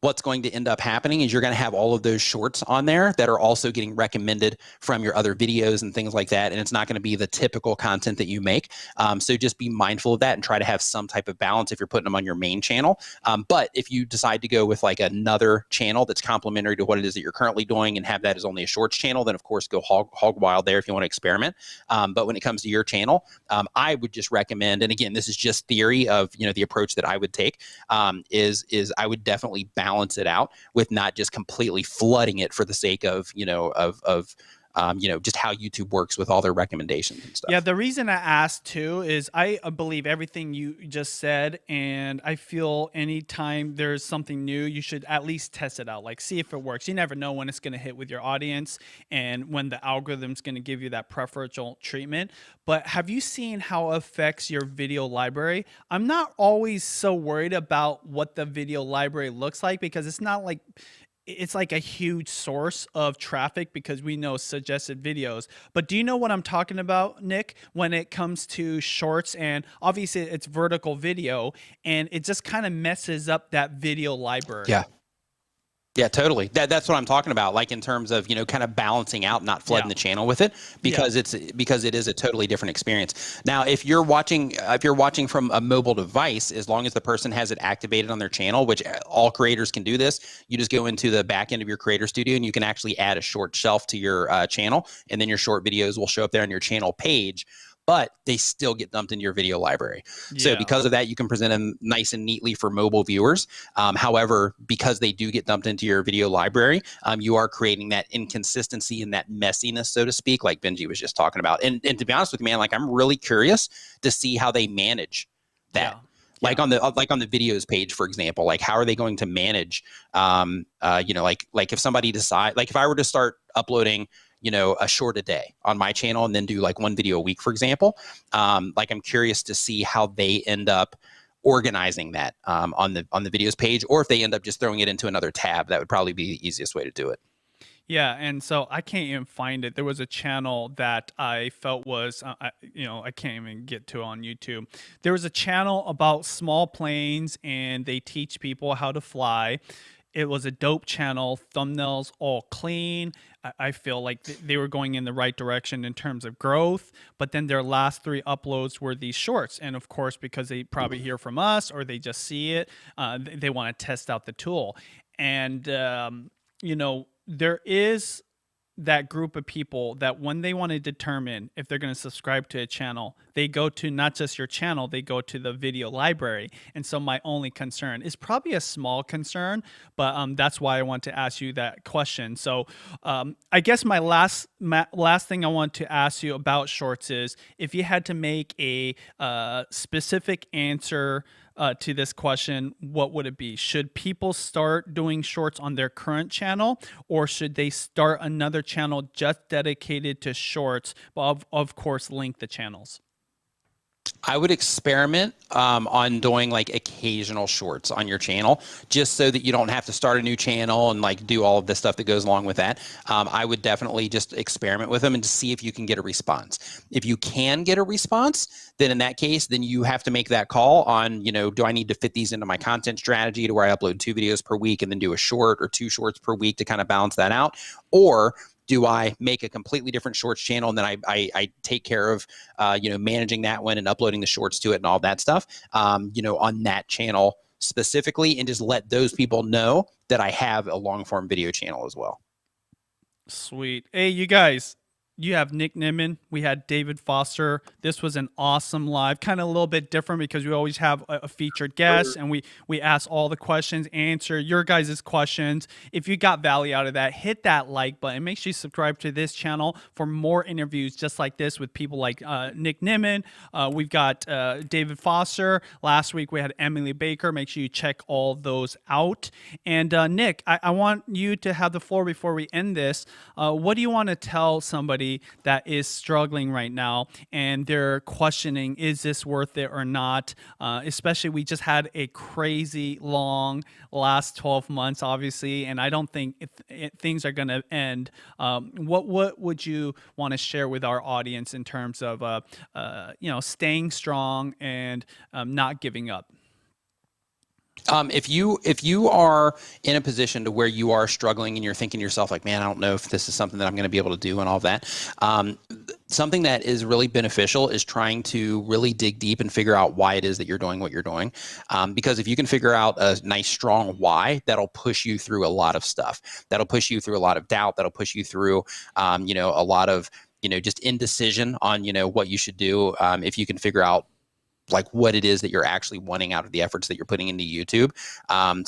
what's going to end up happening is you're going to have all of those shorts on there that are also getting recommended from your other videos and things like that. And it's not going to be the typical content that you make. So just be mindful of that and try to have some type of balance if you're putting them on your main channel. But if you decide to go with like another channel that's complementary to what it is that you're currently doing and have that as only a shorts channel, then of course go hog wild there if you want to experiment. But when it comes to your channel, I would just recommend, and again, this is just theory of, the approach that I would take, is I would definitely balance it out with not just completely flooding it for the sake of, just how YouTube works with all their recommendations and stuff. Yeah, the reason I asked too is I believe everything you just said, and I feel anytime there's something new, you should at least test it out, like see if it works. You never know when it's going to hit with your audience and when the algorithm's going to give you that preferential treatment. But have you seen how it affects your video library? I'm not always so worried about what the video library looks like because it's not like it's like a huge source of traffic because we know suggested videos. But do you know what I'm talking about, Nick, when it comes to shorts? And obviously it's vertical video and it just kind of messes up that video library. Yeah. Yeah, totally. That's what I'm talking about. Like in terms of, kind of balancing out, not flooding the channel with it because it is a totally different experience. Now, if you're watching from a mobile device, as long as the person has it activated on their channel, which all creators can do this, you just go into the back end of your creator studio and you can actually add a short shelf to your channel. And then your short videos will show up there on your channel page, but they still get dumped into your video library. So because of that, you can present them nice and neatly for mobile viewers. However, because they do get dumped into your video library, you are creating that inconsistency and that messiness, so to speak, like Benji was just talking about. And to be honest with you, man, like I'm really curious to see how they manage that. Like on the videos page, for example, like how are they going to manage, like if somebody decide, like if I were to start uploading, a short a day on my channel and then do like one video a week, for example, like I'm curious to see how they end up organizing that on the videos page, or if they end up just throwing it into another tab. That would probably be the easiest way to do it. Yeah, and so I can't even find it. There was a channel that I felt was, I can't even get to on YouTube. There was a channel about small planes, and they teach people how to fly. it was a dope channel, thumbnails all clean. I feel like they were going in the right direction in terms of growth, but then their last 3 uploads were these shorts. And of course, because they probably hear from us or they just see it, they want to test out the tool. And, you know, there is that group of people that when they want to determine if they're going to subscribe to a channel, they go to not just your channel, they go to the video library. And so my only concern is probably a small concern, but that's why I want to ask you that question. So I guess my last thing I want to ask you about shorts is if you had to make a specific answer to this question, what would it be? Should people start doing shorts on their current channel, or should they start another channel just dedicated to shorts, but of course link the channels? I would experiment on doing like occasional shorts on your channel, just so that you don't have to start a new channel and like do all of the stuff that goes along with that. I would definitely just experiment with them and see if you can get a response. If you can get a response, then in that case, then you have to make that call on, you know, do I need to fit these into my content strategy to where I upload 2 videos per week and then do a short or 2 shorts per week to kind of balance that out? Or do I make a completely different shorts channel and then I take care of, you know, managing that one and uploading the shorts to it and all that stuff, you know, on that channel specifically, and just let those people know that I have a long form video channel as well. Sweet. Hey, you guys, you have Nick Nimmin. We had David Foster. This was an awesome live, kind of a little bit different because we always have a featured guest and we ask all the questions, answer your guys' questions. If you got value out of that, hit that like button. Make sure you subscribe to this channel for more interviews just like this with people like Nick Nimmin. We've got David Foster. Last week we had Emily Baker. Make sure you check all those out. And Nick, I want you to have the floor before we end this. What do you want to tell somebody that is struggling right now and they're questioning, is this worth it or not? Especially we just had a crazy long last 12 months, obviously, and I don't think things are going to end. What would you want to share with our audience in terms of, you know, staying strong and not giving up? If you are in a position to where you are struggling and you're thinking to yourself like, man, I don't know if this is something that I'm going to be able to do and all of that, something that is really beneficial is trying to really dig deep and figure out why it is that you're doing what you're doing. Because if you can figure out a nice, strong why, that'll push you through a lot of stuff. That'll push you through a lot of doubt. That'll push you through, you know, a lot of, you know, just indecision on, you know, what you should do. If you can figure out like what it is that you're actually wanting out of the efforts that you're putting into YouTube.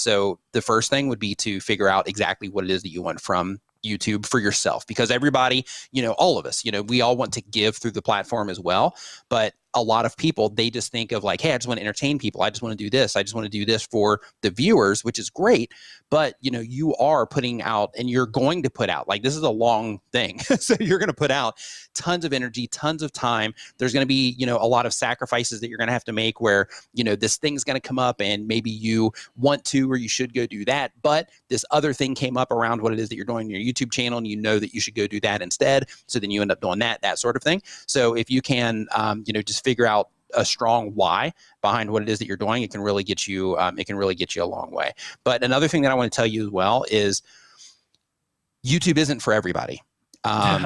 So the first thing would be to figure out exactly what it is that you want from YouTube for yourself, because everybody, you know, all of us, you know, we all want to give through the platform as well. But a lot of people, they just think of like, hey, I just want to entertain people. I just want to do this. I just want to do this for the viewers, which is great. But, you know, you are putting out and you're going to put out, like, this is a long thing. So you're going to put out tons of energy, tons of time. There's going to be, you know, a lot of sacrifices that you're going to have to make where, you know, this thing's going to come up and maybe you want to, or you should go do that. But this other thing came up around what it is that you're doing on your YouTube channel and you know that you should go do that instead. So then you end up doing that sort of thing. So if you can, you know, just figure out a strong why behind what it is that you're doing, it can really get you, a long way. But another thing that I want to tell you as well is YouTube isn't for everybody.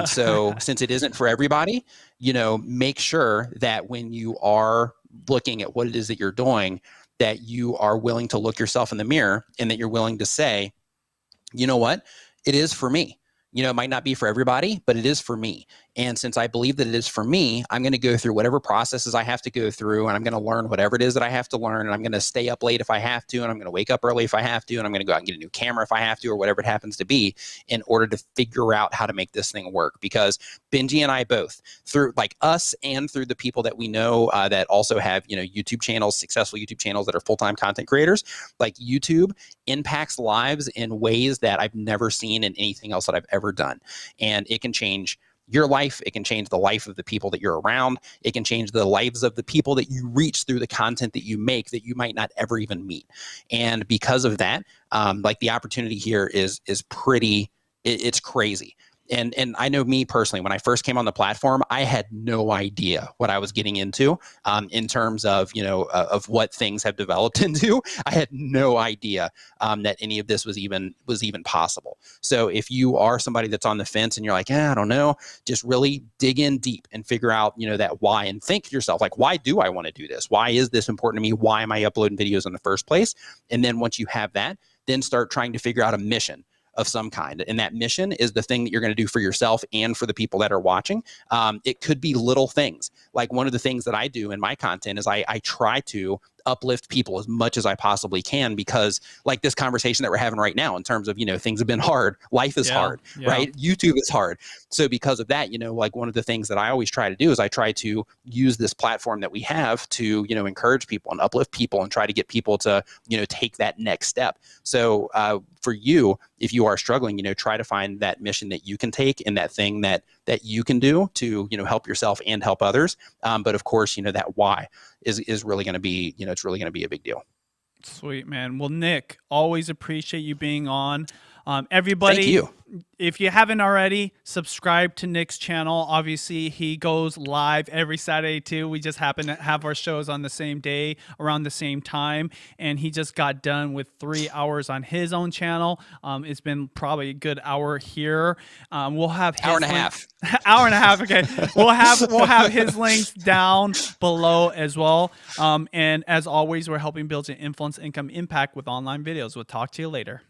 So since it isn't for everybody, you know, make sure that when you are looking at what it is that you're doing, that you are willing to look yourself in the mirror and that you're willing to say, you know what, it is for me. You know, it might not be for everybody, but it is for me. And since I believe that it is for me, I'm going to go through whatever processes I have to go through, and I'm going to learn whatever it is that I have to learn, and I'm going to stay up late if I have to, and I'm going to wake up early if I have to, and I'm going to go out and get a new camera if I have to, or whatever it happens to be, in order to figure out how to make this thing work. Because Benji and I both, through like us and through the people that we know that also have, you know, YouTube channels, successful YouTube channels that are full-time content creators, like YouTube impacts lives in ways that I've never seen in anything else that I've ever done. And it can change your life. It can change the life of the people that you're around. It can change the lives of the people that you reach through the content that you make that you might not ever even meet. And because of that, like the opportunity here is pretty, it's crazy. And I know me personally, when I first came on the platform, I had no idea what I was getting into in terms of, of what things have developed into. I had no idea that any of this was even possible. So if you are somebody that's on the fence and you're like, I don't know, just really dig in deep and figure out, that why, and think to yourself, like, why do I want to do this? Why is this important to me? Why am I uploading videos in the first place? And then once you have that, then start trying to figure out a mission of some kind. And that mission is the thing that you're going to do for yourself and for the people that are watching. It could be little things. Like one of the things that I do in my content is I try to uplift people as much as I possibly can, because like this conversation that we're having right now in terms of, things have been hard. Life is hard, right? YouTube is hard. So because of that, like one of the things that I always try to do is I try to use this platform that we have to, encourage people and uplift people and try to get people to, take that next step. So for you, if you are struggling, try to find that mission that you can take and that thing that you can do to, help yourself and help others. But of course, that why is really going to be, it's really going to be a big deal. Sweet, man. Well, Nick, always appreciate you being on. Everybody, thank you. If you haven't already, subscribe to Nick's channel. Obviously, he goes live every Saturday too. We just happen to have our shows on the same day, around the same time. And he just got done with 3 hours on his own channel. It's been probably a good hour here. We'll have his hour and a half. Hour and a half. Okay. We'll have his links down below as well. And as always, we're helping build an influence, income, impact with online videos. We'll talk to you later.